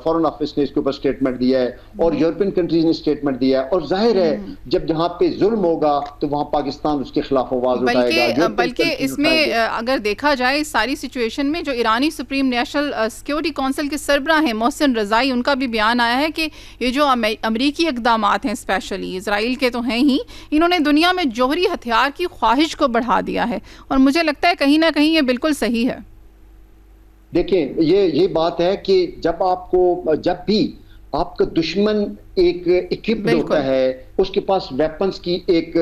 फॉरेन ऑफिस ने इसके ऊपर स्टेटमेंट दिया है, और यूरोपियन कंट्रीज ने स्टेटमेंट दिया है, और जाहिर है जब जहां पे जुल्म होगा तो वहां पाकिस्तान उसके खिलाफ आवाज उठाएगा। बल्कि इसमें अगर देखा जाए इस सारी सिचुएशन में जो ईरानी सुप्रीम नेशनल सिक्योरिटी काउंसिल के सरबराह हैं मोहसिन रजाई, उनका भी बयान आया है कि ये जो अमरीकी इक़दामात हैं, स्पेशली इसराइल के तो हैं ही, इन्होंने दुनिया में जौहरी हथियार की ख्वाहिश को बढ़ा दिया है, और मुझे लगता है कहीं ना कहीं ये बिल्कुल सही है। देखिए ये बात है कि जब भी आपका दुश्मन एक इक्विप्ड होता है, उसके पास वेपन्स की एक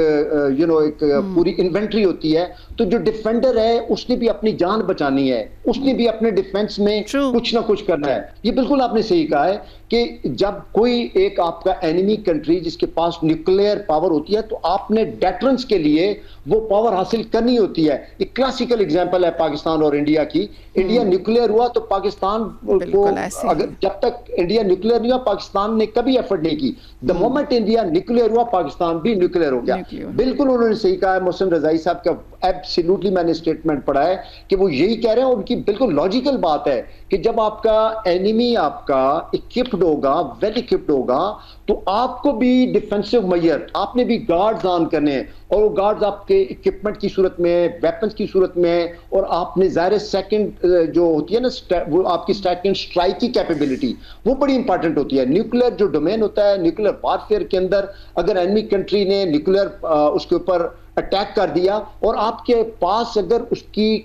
पूरी इन्वेंट्री होती है, तो जो डिफेंडर है उसने भी अपनी जान बचानी है, उसने भी अपने डिफेंस में कुछ ना कुछ करना है। ये बिल्कुल आपने सही कहा है कि जब कोई एक आपका एनिमी कंट्री जिसके पास न्यूक्लियर पावर होती है, तो आपने डेटरेंस के लिए वो पावर हासिल करनी होती है। एक क्लासिकल एग्जांपल है पाकिस्तान और इंडिया की। इंडिया न्यूक्लियर हुआ तो पाकिस्तान को, अगर जब तक इंडिया न्यूक्लियर नहीं हुआ पाकिस्तान ने कभी एफर्ट नहीं की। द मोमेंट इंडिया न्यूक्लियर हुआ पाकिस्तान भी न्यूक्लियर हो गया। बिल्कुल उन्होंने सही कहा है, मोहसिन रजाई साहब का एब्सोल्युटली मैंने स्टेटमेंट पढ़ा है कि वो यही कह रहे हैं, उनकी बिल्कुल लॉजिकल बात है कि जब आपका एनिमी आपका इक्विप्ड होगा, वेल इक्विप्ड होगा, तो आपको भी डिफेंसिव मेजर, आपने भी गार्ड्स ऑन करने हैं, और वो गार्ड्स आपके इक्विपमेंट की सूरत में, वेपन्स की सूरत में, और आपने ज़ाहिर सेकंड जो होती है ना वो आपकी सेकंड स्ट्राइक की कैपेबिलिटी, वो बड़ी इंपॉर्टेंट होती है। न्यूक्लियर जो डोमेन होता है, न्यूक्लियर वारफेयर के अंदर अगर एनिमी कंट्री ने न्यूक्लियर उसके ऊपर अटैक कर दिया, और आपके पास अगर उसकी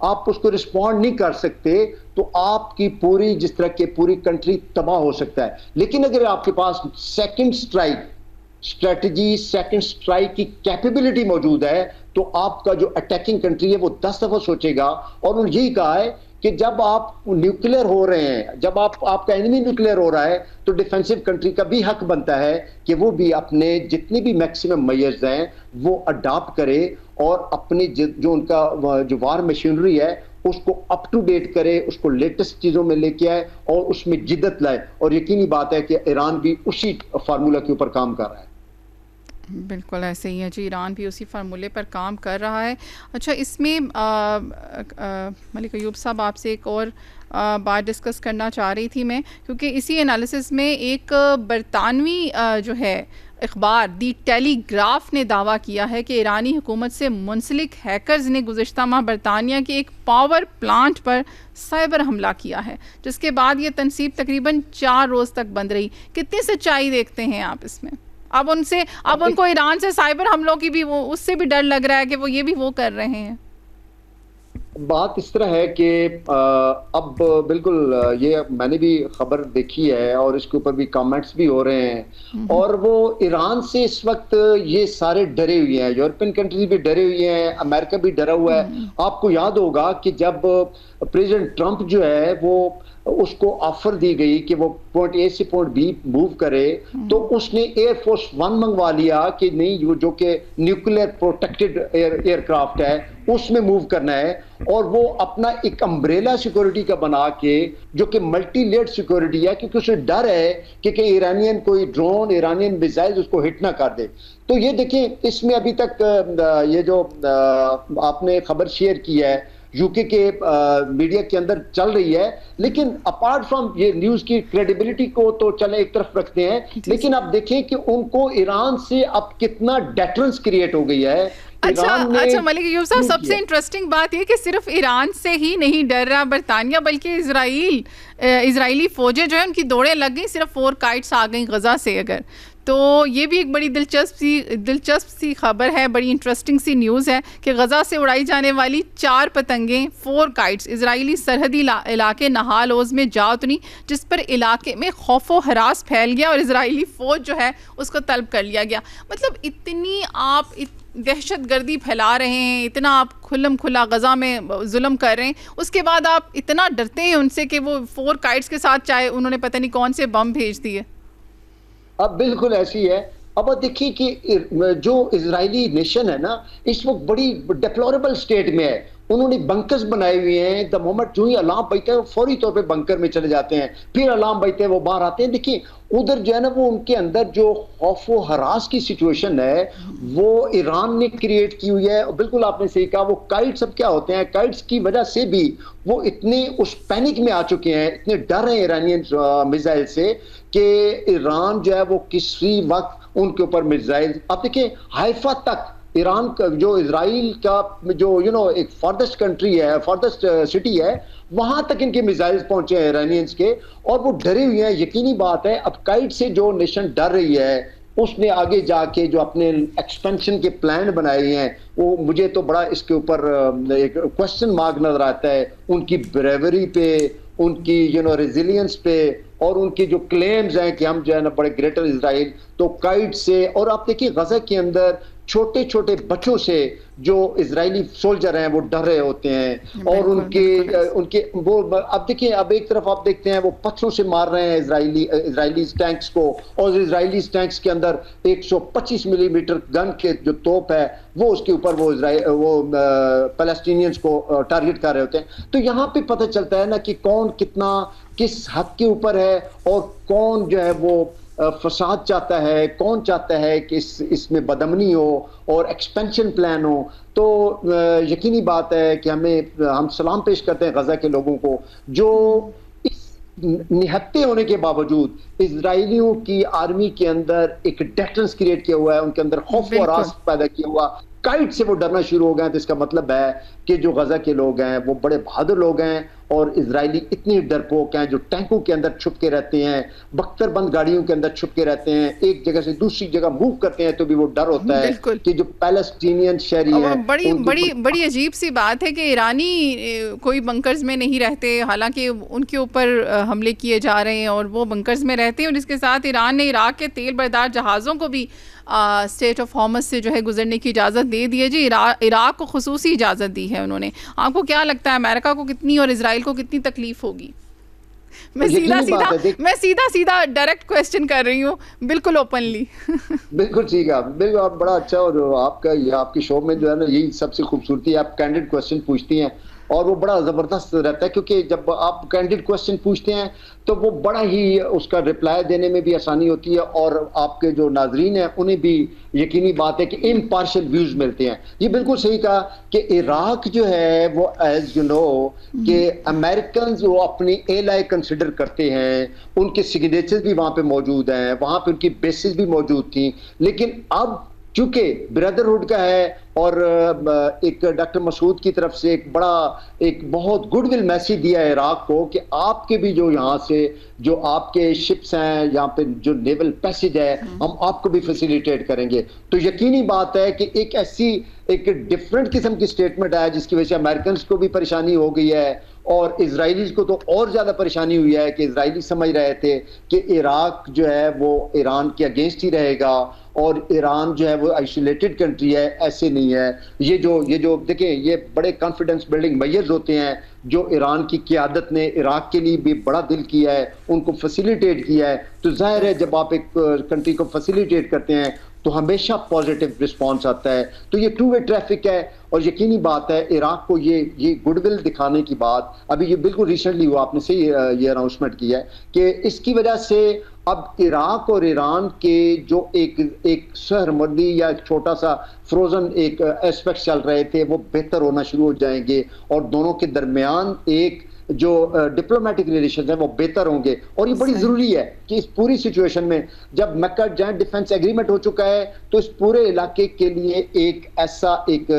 आप उसको रिस्पॉन्ड नहीं कर सकते, तो आपकी पूरी जिस तरह के पूरी कंट्री तबाह हो सकता है। लेकिन अगर आपके पास second strike strategy, second strike की कैपेबिलिटी मौजूद है, तो आपका जो अटैकिंग कंट्री है वो 10 दफा सोचेगा। और उन्होंने यही कहा है कि जब आप न्यूक्लियर हो रहे हैं, जब आपका एनिमी न्यूक्लियर हो रहा है, तो डिफेंसिव कंट्री का भी हक बनता है कि वो भी अपने जितने भी मैक्सिमम मेजर्स हैं वो अडॉप्ट करे, और अपनी जो उनका जो वार मशीनरी है उसको अप टू डेट करे, उसको लेटेस्ट चीजों में लेके आए और उसमें जिद्दत लाए। और यकीनी बात है कि ईरान भी उसी फार्मूला के ऊपर काम कर रहा है। बिल्कुल ऐसे ही है जी, ईरान भी उसी फार्मूले पर काम कर रहा है। अच्छा, इसमें मलिक अयूब साहब आपसे एक और बात डिस्कस करना चाह रही थी मैं, क्योंकि इसी एनालिसिस में एक बरतानवी जो है अखबार दी टेलीग्राफ ने दावा किया है कि ईरानी हुकूमत से मुंसलिक हैकर्स ने गुज़िश्ता माह बरतानिया के एक पावर प्लांट पर साइबर हमला किया है, जिसके बाद ये तनसीब तकरीबन 4 रोज़ तक बंद रही। कितनी सच्चाई देखते हैं आप इसमें? अब उनको ईरान से साइबर हमलों की भी उससे भी डर लग रहा है कि वो ये भी वो कर रहे हैं। बात इस तरह है कि अब बिल्कुल ये मैंने भी खबर देखी है और इसके ऊपर भी कमेंट्स भी हो रहे हैं, और वो ईरान से इस वक्त ये सारे डरे हुए हैं, यूरोपियन कंट्रीज भी डरे हुए हैं, अमेरिका भी डरा हुआ है। आपको याद होगा कि जब प्रेसिडेंट ट्रंप जो है वो उसको ऑफर दी गई कि वो पॉइंट ए से पॉइंट बी मूव करे, तो उसने एयरफोर्स 1 मंगवा लिया कि नहीं, वो जो कि न्यूक्लियर प्रोटेक्टेड एयरक्राफ्ट है उसमें मूव करना है, और वो अपना एक अम्ब्रेला सिक्योरिटी का बना के, जो कि मल्टी लेयर्ड सिक्योरिटी है, क्योंकि उसे डर है कि ईरानियन कोई ड्रोन, ईरानियन मिसाइल उसको हिट ना कर दे। तो ये देखें, इसमें अभी तक ये जो आपने खबर शेयर की है यूके के मीडिया के अंदर चल रही है, लेकिन अपार्ट फ्रॉम ये न्यूज की क्रेडिबिलिटी को तो चले एक तरफ रखते हैं, लेकिन आप देखें कि उनको ईरान से अब कितना डेटरेंस क्रिएट हो गई है। अच्छा मलिक अय्यूब साहब, सबसे इंटरेस्टिंग बात यह कि सिर्फ ईरान से ही नहीं डर रहा बरतानिया, बल्कि इजरायली फौजें जो है उनकी दौड़ें लग गई, सिर्फ 4 काइट्स आ गई गजा से अगर, तो ये भी एक बड़ी दिलचस्प सी खबर है, बड़ी इंटरेस्टिंग सी न्यूज़ है कि गजा से उड़ाई जाने वाली 4 पतंगें 4 काइट्स इजरायली सरहदी इलाके नहाल ओज में जा उतरी, जिस पर इलाके में खौफो हरास फैल गया और इजरायली फ़ौज जो है उसको तलब कर लिया गया। मतलब इतनी आप दहशत गर्दी फैला रहे हैं, इतना आप खुल्लम खुला गजा में जुल्म कर रहे हैं, उसके बाद आप इतना डरते हैं उनसे कि वो 4 काइट्स के साथ चाहे उन्होंने पता नहीं कौन से बम भेज दिए। अब बिल्कुल ऐसी है। अब देखिए कि जो इजरायली नेशन है ना, इस वक्त बड़ी डिप्लोरेबल स्टेट में है। उन्होंने बंकर्स बनाए हुए हैं, द मोमेंट जो ही अलार्म बजता है फौरी तौर पे बंकर में चले जाते हैं, फिर अलार्म बजते हैं वो बाहर आते हैं। देखिए उधर जो है ना, वो उनके अंदर जो खौफ व हरास की सिचुएशन है वो ईरान ने क्रिएट की हुई है। बिल्कुल आपने सही कहा, वो काइट्स अब क्या होते हैं, काइट्स की वजह से भी वो इतने उस पैनिक में आ चुके हैं, इतने डर हैं ईरानियन मिसाइल से कि ईरान जो है वो किसी वक्त उनके ऊपर मिसाइल, आप देखिए हाइफा तक ईरान का जो इजराइल का जो एक फॉरदेस्ट कंट्री है, फॉरदेस्ट सिटी है, वहां तक इनके मिसाइल्स पहुंचे हैं ईरानियंस के, और वो डरे हुए हैं। यकीनी बात है, अब काइट से जो नेशन डर रही है उसने आगे जाके जो अपने एक्सपेंशन के प्लान बनाए हुए हैं, वो मुझे तो बड़ा इसके ऊपर एक क्वेश्चन मार्क नजर आता है, उनकी ब्रेवरी पे, उनकी रेजिलियंस पे, और उनकी जो क्लेम्स हैं कि हम जो है ना बड़े ग्रेटर इजराइल। तो काइट से, और आप देखिए गजा के अंदर छोटे छोटे बच्चों से जो इजरायली सोल्जर हैं वो डर रहे होते हैं, और उनके वो अब देखिए, अब एक तरफ आप देखते हैं वो पत्थरों से मार रहे हैं इजरायली टैंक्स को, और इजरायली टैंक्स के अंदर 125 मिलीमीटर गन के जो तोप है वो उसके ऊपर वो पैलेस्टीनियंस को टारगेट कर रहे होते हैं। तो यहाँ पे पता चलता है ना कि कौन कितना किस हद के ऊपर है, और कौन जो है वो फसाद चाहता है, कौन चाहता है कि इसमें बदमनी हो और एक्सपेंशन प्लान हो। तो यकीनी बात है कि हम सलाम पेश करते हैं गजा के लोगों को, जो इस निहत्ते होने के बावजूद इजरायलियों की आर्मी के अंदर एक डेटरेंस क्रिएट किया हुआ है, उनके अंदर खौफ और रास पैदा किया हुआ। काइट से वो डरना शुरू हो गए, तो इसका मतलब है कि जो गजा के लोग हैं वो बड़े बहादुर लोग हैं, और इजरायली इतनी डरपोक हैं जो टैंकों के अंदर छुप के रहते हैं, बख्तरबंद गाड़ियों के अंदर छुप के रहते हैं, एक जगह से दूसरी जगह मूव करते हैं तो भी वो डर होता है कि जो पैलेस्टीनियन शहरी हैं। बड़ी अजीब सी बात है कि ईरानी कोई बंकर्स में नहीं रहते, हालांकि उनके ऊपर हमले किए जा रहे हैं और वो बंकर्स में रहते हैं, और इसके साथ ईरान ने इराक के तेल बरदार जहाज़ों को भी स्टेट ऑफ हॉर्मस से जो है गुजरने की इजाज़त दे दी है जी। इराक को खुसूसी इजाज़त दी है उन्होंने। आपको क्या लगता है अमेरिका को कितनी और इजराइल को कितनी तकलीफ होगी? मैं सीधा डायरेक्ट क्वेश्चन कर रही हूँ, बिल्कुल ओपनली। बिल्कुल ठीक है, बिल्कुल आप बड़ा अच्छा, और आपकी शो में जो है ना यही सबसे खूबसूरती है, आप कैंडिड क्वेश्चन पूछती हैं और वो बड़ा ज़बरदस्त रहता है, क्योंकि जब आप कैंडिड क्वेश्चन पूछते हैं तो वो बड़ा ही उसका रिप्लाई देने में भी आसानी होती है, और आपके जो नाजरीन हैं उन्हें भी यकीनी बात है कि इम्पार्शियल व्यूज मिलते हैं। ये बिल्कुल सही कहा कि इराक जो है वो एज यू नो कि अमेरिकन वो अपनी एलाई कंसिडर करते हैं, उनके सिग्नेचर्स भी वहाँ पे मौजूद हैं, वहाँ पे उनकी बेसिस भी मौजूद थी, लेकिन अब चूंकि ब्रदरहुड का है और एक डॉक्टर मसूद की तरफ से एक बहुत गुडविल मैसेज दिया है इराक को कि आपके भी जो यहाँ से जो आपके शिप्स हैं, यहाँ पे जो नेवल पैसेज है, हम आपको भी फैसिलिटेट करेंगे। तो यकीनी बात है कि एक डिफरेंट किस्म की स्टेटमेंट है जिसकी वजह से अमेरिकन को भी परेशानी हो गई है और इजरायलीज को तो और ज्यादा परेशानी हुई है कि इजरायली समझ रहे थे कि इराक जो है वो ईरान के अगेंस्ट ही रहेगा और ईरान जो है वो आइसोलेटेड कंट्री है। ऐसे नहीं है। ये जो देखें, ये बड़े कॉन्फिडेंस बिल्डिंग मेजर्स होते हैं जो ईरान की क़यादत ने इराक के लिए भी बड़ा दिल किया है, उनको फैसिलिटेट किया है। तो जाहिर है जब आप एक कंट्री को फैसिलिटेट करते हैं तो हमेशा पॉजिटिव रिस्पांस आता है। तो ये टू वे ट्रैफिक है और यकीनी बात है इराक को ये गुडविल दिखाने की बात अभी ये बिल्कुल रिसेंटली हुआ, आपने सही ये अनाउंसमेंट किया है कि इसकी वजह से अब इराक और ईरान के जो एक सहरमर्दी या एक छोटा सा फ्रोजन एक एस्पेक्ट चल रहे थे वो बेहतर होना शुरू हो जाएंगे और दोनों के दरमियान एक जो डिप्लोमेटिक रिलेशन है वो बेहतर होंगे। और ये बड़ी जरूरी है कि इस पूरी सिचुएशन में जब मक्का जॉइंट डिफेंस एग्रीमेंट हो चुका है तो इस पूरे इलाके के लिए एक ऐसा एक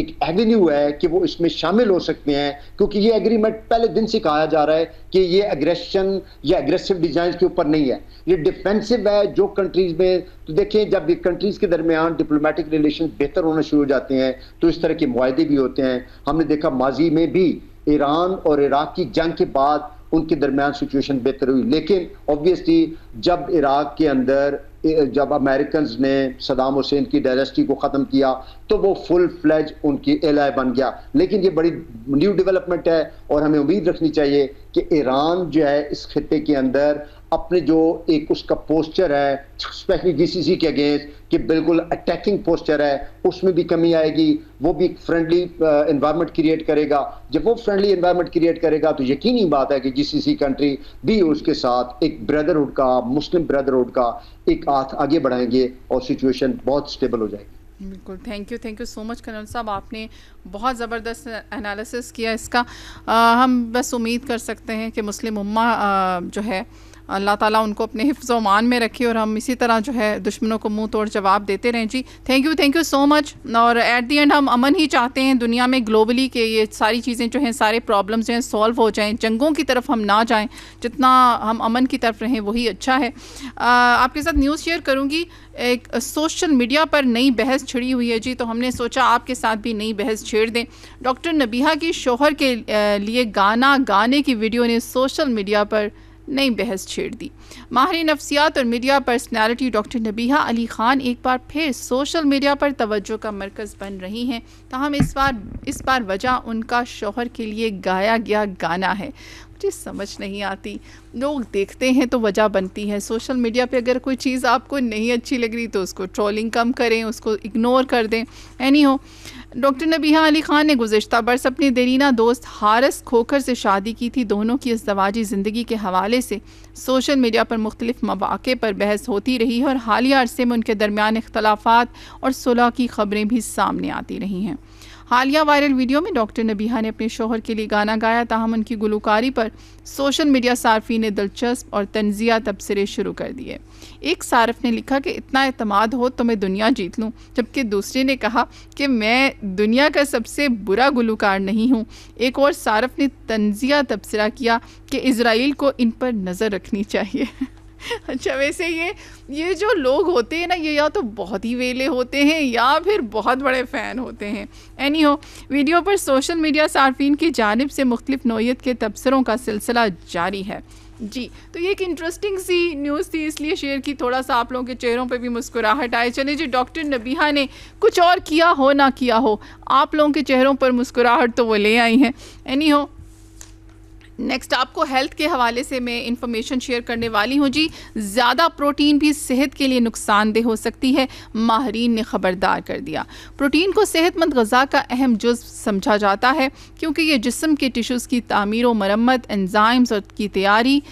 एवेन्यू है कि वो इसमें शामिल हो सकते हैं, क्योंकि ये एग्रीमेंट पहले दिन से कहा जा रहा है कि ये एग्रेशन या एग्रेसिव डिजाइन के ऊपर नहीं है, ये डिफेंसिव है। जो कंट्रीज में तो देखें जब ये कंट्रीज के दरमियान डिप्लोमेटिक रिलेशन बेहतर होना शुरू हो जाते हैं तो इस तरह के मुआहदे भी होते हैं। हमने देखा माजी में भी ईरान और इराक की जंग के बाद उनके दरमियान सिचुएशन बेहतर हुई, लेकिन ऑब्वियसली जब इराक के अंदर जब अमेरिकन ने सदाम हुसैन की डायनेस्टी को ख़त्म किया तो वो फुल फ्लेज उनकी एलाय बन गया। लेकिन ये बड़ी न्यू डेवलपमेंट है और हमें उम्मीद रखनी चाहिए कि ईरान जो है इस खित्ते के अंदर अपने जो एक उसका पोस्चर है स्पेशली जीसीसी के अगेंस्ट कि बिल्कुल अटैकिंग पोस्चर है उसमें भी कमी आएगी। वो भी फ्रेंडली एनवायरनमेंट क्रिएट करेगा। जब वो फ्रेंडली एनवायरनमेंट क्रिएट करेगा तो यकीनी बात है कि जीसीसी कंट्री भी उसके साथ एक ब्रदरहुड का, मुस्लिम ब्रदरहुड का एक हाथ आगे बढ़ाएंगे और सिचुएशन बहुत स्टेबल हो जाएगी। बिल्कुल, thank you so much colonel साहब, आपने बहुत ज़बरदस्त एनालिसिस किया इसका। हम बस उम्मीद कर सकते हैं कि मुस्लिम उम्मा जो है अल्लाह ताला उनको अपने हिफ्ज़ मान में रखे और हम इसी तरह जो है दुश्मनों को मुंह तोड़ जवाब देते रहें। जी थैंक यू सो मच। और एट दी एंड हम अमन ही चाहते हैं दुनिया में ग्लोबली कि ये सारी चीज़ें जो हैं, सारे प्रॉब्लम्स जो हैं सॉल्व हो जाएं, जंगों की तरफ हम ना जाएं, जितना हम अमन की तरफ रहें वही अच्छा है। आपके साथ न्यूज़ शेयर करूँगी, एक सोशल मीडिया पर नई बहस छिड़ी हुई है जी, तो हमने सोचा आपके साथ भी नई बहस छेड़ दें। डॉक्टर नबीहा की शोहर के लिए गाना गाने की वीडियो ने सोशल मीडिया पर नई बहस छेड़ दी। माहिर नफ्सियात और media personality doctor Nabiha Ali Khan एक बार फिर सोशल मीडिया पर तवज्जो का मरकज़ बन रही हैं। ताहम इस बार वजह उनका शौहर के लिए गाया गया गाना है। मुझे समझ नहीं आती, लोग देखते हैं तो वजह बनती है। सोशल मीडिया पे अगर कोई चीज़ आपको नहीं अच्छी लग रही तो उसको ट्रोलिंग कम करें, उसको इग्नोर कर दें। एनी हो, डॉक्टर नबीहा अली ख़ान ने गुज़िश्ता बरस अपनी देरीना दोस्त हारिस खोखर से शादी की थी। दोनों की इज़्दवाजी ज़िंदगी के हवाले से सोशल मीडिया पर मुख्तलिफ मौक़े पर बहस होती रही है और हालिया अरसे में उनके दरमियान इख्तलाफात और सुलह की ख़बरें भी सामने आती रही हैं। हालिया वायरल वीडियो में डॉक्टर नबीहा ने अपने शोहर के लिए गाना गाया, ताहम उनकी गुलकारी पर सोशल मीडिया सार्फी ने दिलचस्प और तंजिया तबसरे शुरू कर दिए। एक सारफ ने लिखा कि इतना एतमाद हो तो मैं दुनिया जीत लूँ, जबकि दूसरे ने कहा कि मैं दुनिया का सबसे बुरा गुलकार नहीं हूँ। एक और सारफ ने तंजिया तबसरा किया कि इज़राइल को इन पर नज़र रखनी चाहिए। अच्छा, वैसे ये जो लोग होते हैं ना, ये या तो बहुत ही वेले होते हैं या फिर बहुत बड़े फ़ैन होते हैं। एनी हो, वीडियो पर सोशल मीडिया सार्फिन की जानिब से मुख्तलिफ नौइयत के तबसरों का सिलसिला जारी है। जी, तो ये एक इंटरेस्टिंग सी न्यूज़ थी, इसलिए शेयर की, थोड़ा सा आप लोगों के चेहरों पे भी मुस्कुराहट आए। चलिए जी, डॉक्टर नबीहा ने कुछ और किया हो ना किया हो, आप लोगों के चेहरों पर मुस्कुराहट तो वो ले आई हैं। एनी हो, नेक्स्ट आपको हेल्थ के हवाले से मैं इंफॉर्मेशन शेयर करने वाली हूँ जी। ज़्यादा प्रोटीन भी सेहत के लिए नुकसानदेह हो सकती है, माहरीन ने ख़बरदार कर दिया। प्रोटीन को सेहतमंद ग़ज़ा का अहम जुज़्व समझा जाता है क्योंकि ये जिस्म के टिश्यूज़ की तामीर व मरम्मत, एंजाइम्स और की तैयारी,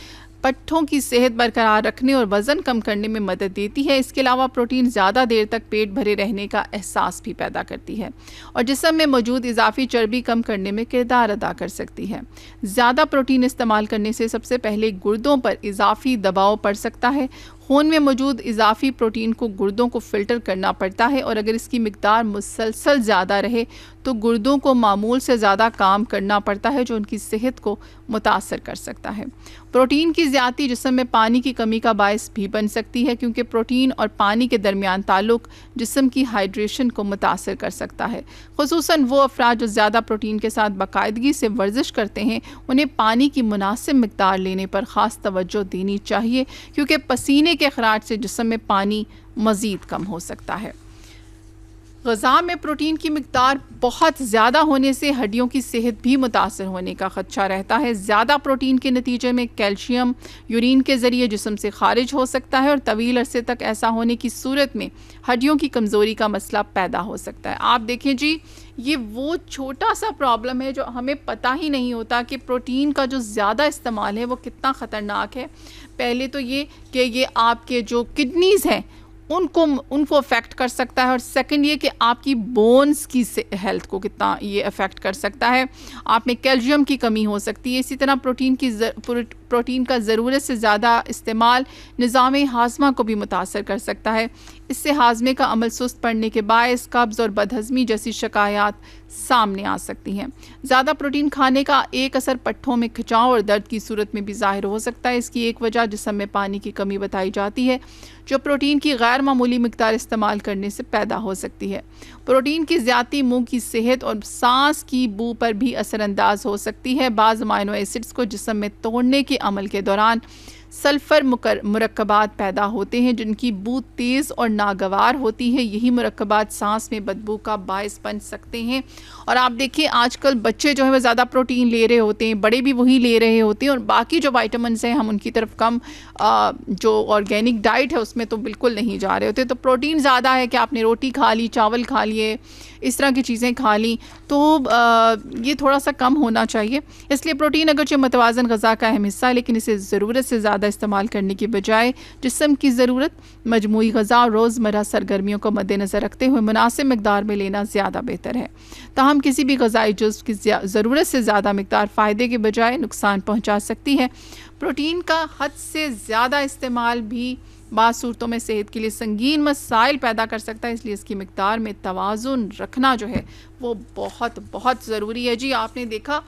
पट्ठों की सेहत बरकरार रखने और वज़न कम करने में मदद देती है। इसके अलावा प्रोटीन ज़्यादा देर तक पेट भरे रहने का एहसास भी पैदा करती है और जिस्म में मौजूद इजाफी चर्बी कम करने में किरदार अदा कर सकती है। ज़्यादा प्रोटीन इस्तेमाल करने से सबसे पहले गुर्दों पर इजाफी दबाव पड़ सकता है, खून में मौजूद इजाफी प्रोटीन को गुर्दों को फ़िल्टर करना पड़ता है और अगर इसकी मिकदार मुसलसल ज़्यादा रहे तो गुर्दों को मामूल से ज़्यादा काम करना पड़ता है, जो उनकी सेहत को मुतासर कर सकता है। प्रोटीन की ज़्यादती जिस्म में पानी की कमी का बायस भी बन सकती है, क्योंकि प्रोटीन और पानी के दरमियान ताल्लुक़ जिस्म की हाइड्रेशन को मुतासर कर सकता है। ख़ुसूसन वो अफराद जो ज़्यादा प्रोटीन के साथ बाकायदगी से वर्जिश करते हैं, उन्हें पानी की मुनासिब मिकदार लेने पर ख़ास तवज्जो देनी चाहिए, क्योंकि पसीने के अखराज से जिस्म में पानी मज़ीद कम हो सकता है। ग़िज़ा में प्रोटीन की मिकदार बहुत ज़्यादा होने से हड्डियों की सेहत भी मुतासर होने का ख़दशा रहता है। ज़्यादा प्रोटीन के नतीजे में कैल्शियम यूरिन के ज़रिए जिस्म से खारिज हो सकता है और तवील अरसे तक ऐसा होने की सूरत में हड्डियों की कमज़ोरी का मसला पैदा हो सकता है। आप देखें जी, ये वो छोटा सा प्रॉब्लम है जो हमें पता ही नहीं होता कि प्रोटीन का जो ज़्यादा इस्तेमाल है वो कितना ख़तरनाक है। पहले तो ये कि ये आपके जो किडनीज़ हैं उनको अफेक्ट कर सकता है, और सेकंड ये कि आपकी बोन्स की हेल्थ को कितना ये अफेक्ट कर सकता है। आप में कैल्शियम की कमी हो सकती है। इसी तरह प्रोटीन का ज़रूरत से ज़्यादा इस्तेमाल निज़ाम हाज़मा को भी मुतासर कर सकता है। इससे हाज़मे का अमल सुस्त पड़ने के बायस कब्ज़ और बदहज़मी जैसी शिकायत सामने आ सकती हैं। ज़्यादा प्रोटीन खाने का एक असर पट्ठों में खिंचाव और दर्द की सूरत में भी ज़ाहिर हो सकता है। इसकी एक वजह जिस्म में पानी की कमी बताई जाती है, जो प्रोटीन की गैर मामूली मिकदार इस्तेमाल करने से पैदा हो सकती है। प्रोटीन की ज़्यादती मुंह की सेहत और सांस की बू पर भी असरअंदाज हो सकती है। बाज़ अमाइनो एसिड्स को जिस्म में तोड़ने के अमल के दौरान सल्फ़र मुरक्कबात पैदा होते हैं, जिनकी बू तेज़ और नागवार होती है। यही मुरक्कबात सांस में बदबू का बायस बन सकते हैं। और आप देखिए, आजकल बच्चे जो है वो ज़्यादा प्रोटीन ले रहे होते हैं, बड़े भी वही ले रहे होते हैं, और बाकी जो वाइटामिन्स हैं हम उनकी तरफ कम जो ऑर्गेनिक डाइट है उसमें तो बिल्कुल नहीं जा रहे होते। तो प्रोटीन ज़्यादा है कि आपने रोटी खा ली, चावल खा लिए, इस तरह की चीज़ें खा ली, तो ये थोड़ा सा कम होना चाहिए। इसलिए प्रोटीन अगरचे मतवाज़न ग़िज़ा का अहम हिस्सा है, लेकिन इसे ज़रूरत से ज़्यादा इस्तेमाल करने की बजाय जिस्म की ज़रूरत, मजमूई ग़िज़ा और रोज़मर्रा सरगर्मियों को मद्देनज़र रखते हुए मुनासिब मिकदार में लेना ज़्यादा बेहतर है। ताहम किसी भी ग़िज़ाई जुज़्व की ज़रूरत से ज़्यादा मिकदार फ़ायदे के बजाय नुकसान पहुँचा सकती है। प्रोटीन का हद से ज़्यादा इस्तेमाल भी बाज़ सूरतों में सेहत के लिए संगीन मसाइल पैदा कर सकता है। इसलिए इसकी मिकदार में तवाज़ुन रखना जो है वो बहुत बहुत ज़रूरी है। जी, आपने देखा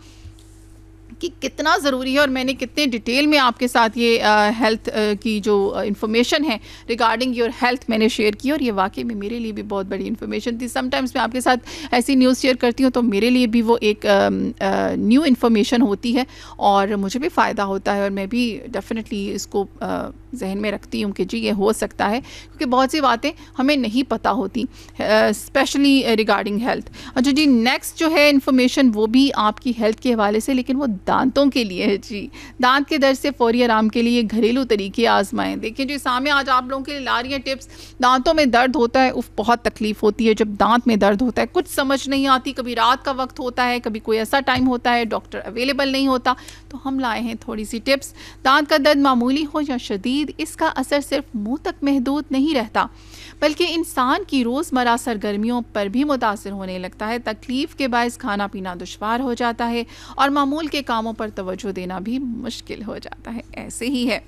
कि कितना ज़रूरी है, और मैंने कितने डिटेल में आपके साथ ये हेल्थ की जो इंफॉर्मेशन है रिगार्डिंग योर हेल्थ मैंने शेयर की, और ये वाकई में मेरे लिए भी बहुत बड़ी इन्फॉर्मेशन थी। समटाइम्स मैं आपके साथ ऐसी न्यूज़ शेयर करती हूँ तो मेरे लिए भी वो एक न्यू इन्फॉर्मेशन होती है और मुझे भी फ़ायदा होता है, और मैं भी डेफिनेटली इसको जहन में रखती हूँ कि जी ये हो सकता है, क्योंकि बहुत सी बातें हमें नहीं पता होती, स्पेशली रिगार्डिंग हेल्थ। अच्छा जी, नेक्स्ट जो है इन्फॉर्मेशन वो भी आपकी हेल्थ के हवाले से, लेकिन वो दांतों के लिए है। जी, दांत के दर्द से फौरी आराम के लिए घरेलू तरीके आजमाएं। देखिए जी, सामने आज आप लोगों के लिए ला रही हैं टिप्स। दांतों में दर्द होता है, उफ बहुत तकलीफ़ होती है जब दांत में दर्द होता है, कुछ समझ नहीं आती, कभी रात का वक्त होता है, कभी कोई ऐसा टाइम होता है डॉक्टर अवेलेबल नहीं होता, तो हम लाए हैं थोड़ी सी टिप्स। दांत का दर्द मामूली हो या शदीद, इसका असर सिर्फ मुंह तक महदूद नहीं रहता, बल्कि इंसान की रोज़मर्रा सरगर्मियों पर भी मुतासर होने लगता है। तकलीफ़ के बायस खाना पीना दुश्वार हो जाता है और मामूल के कामों पर तवज्जो देना भी मुश्किल हो जाता है। ऐसे ही है,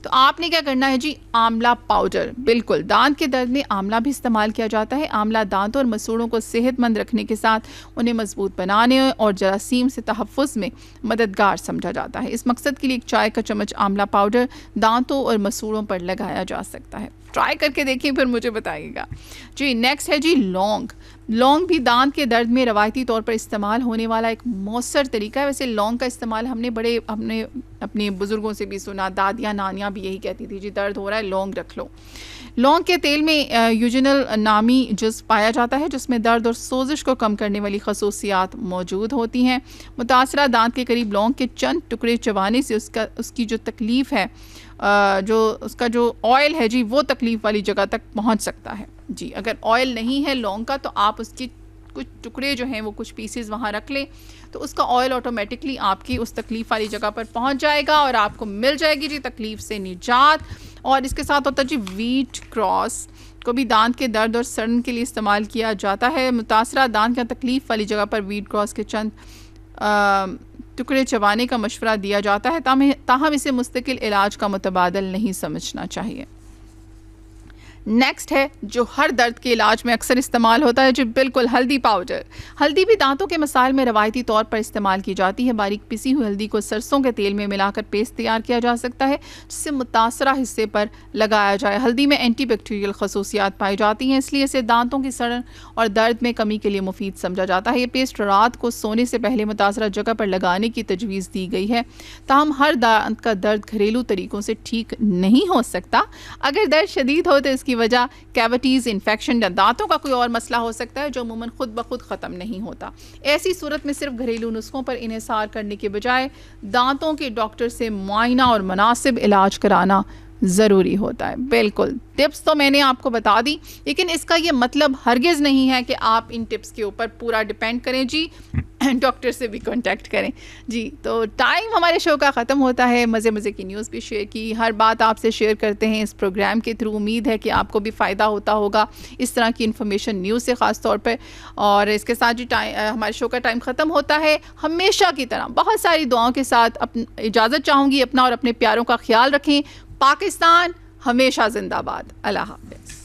तो आपने क्या करना है जी, आंवला पाउडर। बिल्कुल, दांत के दर्द में आंवला भी इस्तेमाल किया जाता है। आंवला दांतों और मसूड़ों को सेहतमंद रखने के साथ उन्हें मजबूत बनाने और जरासीम से तहफ़्फ़ुज़ में मददगार समझा जाता है। इस मकसद के लिए 1 चाय का चम्मच आंवला पाउडर दांतों और मसूड़ों पर लगाया जा सकता है। ट्राई करके देखिए, फिर मुझे बताइएगा। जी, नेक्स्ट है जी लौंग। लौंग भी दांत के दर्द में रवायती तौर पर इस्तेमाल होने वाला एक मौसर तरीका है। वैसे लौंग का इस्तेमाल हमने अपने बुज़ुर्गों से भी सुना, दादियाँ नानियाँ भी यही कहती थी, जी दर्द हो रहा है लौंग रख लो। लौंग के तेल में यूजिनल नामी जुज़्व पाया जाता है, जिसमें दर्द और सोजिश को कम करने वाली खसूसियात मौजूद होती हैं। मुतासरा दांत के करीब लौंग के चंद टुकड़े चबाने से उसकी जो तकलीफ़ है, जो उसका जो ऑयल है जी, वो तकलीफ़ वाली जगह तक पहुंच सकता है। जी, अगर ऑयल नहीं है लौंग का तो आप उसकी कुछ टुकड़े जो हैं वो कुछ पीसेस वहाँ रख लें, तो उसका ऑयल ऑटोमेटिकली आपकी उस तकलीफ़ वाली जगह पर पहुंच जाएगा और आपको मिल जाएगी जी तकलीफ़ से निजात। और इसके साथ होता है जी व्हीट क्रॉस, को भी दांत के दर्द और सड़न के लिए इस्तेमाल किया जाता है। मुतासरा दांत का तकलीफ़ वाली जगह पर व्हीट क्रॉस के चंद टुकड़े चबाने का मशवरा दिया जाता है, ताहम इसे मुस्तकिल इलाज का मुतबादल नहीं समझना चाहिए। नेक्स्ट है जो हर दर्द के इलाज में अक्सर इस्तेमाल होता है, जो बिल्कुल हल्दी पाउडर। हल्दी भी दांतों के मसाइल में रवायती तौर पर इस्तेमाल की जाती है। बारीक पिसी हुई हल्दी को सरसों के तेल में मिलाकर पेस्ट तैयार किया जा सकता है, जिससे मुतासरा हिस्से पर लगाया जाए। हल्दी में एंटीबैक्टीरियल खसूसियात पाई जाती हैं, इसलिए इसे दांतों की सड़न और दर्द में कमी के लिए मुफीद समझा जाता है। ये पेस्ट रात को सोने से पहले मुतासरा जगह पर लगाने की तजवीज़ दी गई है। ताहम हर दांत का दर्द घरेलू तरीकों से ठीक नहीं हो सकता। अगर दर्द शदीद हो तो इसकी वजह कैविटीज़, इन्फेक्शन या दांतों का कोई और मसला हो सकता है, जो अमूमन खुद ब खुद ख़त्म नहीं होता। ऐसी सूरत में सिर्फ घरेलू नुस्खों पर इन्हिसार करने के बजाय दांतों के डॉक्टर से मुआयना और मुनासिब इलाज कराना ज़रूरी होता है। बिल्कुल, टिप्स तो मैंने आपको बता दी, लेकिन इसका ये मतलब हरगिज़ नहीं है कि आप इन टिप्स के ऊपर पूरा डिपेंड करें जी, डॉक्टर से भी कांटेक्ट करें जी। तो टाइम हमारे शो का ख़त्म होता है। मज़े मज़े की न्यूज़ भी शेयर की, हर बात आपसे शेयर करते हैं इस प्रोग्राम के थ्रू। उम्मीद है कि आपको भी फ़ायदा होता होगा इस तरह की इन्फॉर्मेशन न्यूज़ से ख़ास तौर पर। और इसके साथ जी हमारे शो का टाइम ख़त्म होता है। हमेशा की तरह बहुत सारी दुआओं के साथ इजाज़त चाहूँगी। अपना और अपने प्यारों का ख्याल रखें। पाकिस्तान हमेशा जिंदाबाद। अल्लाह हाफ़िज़।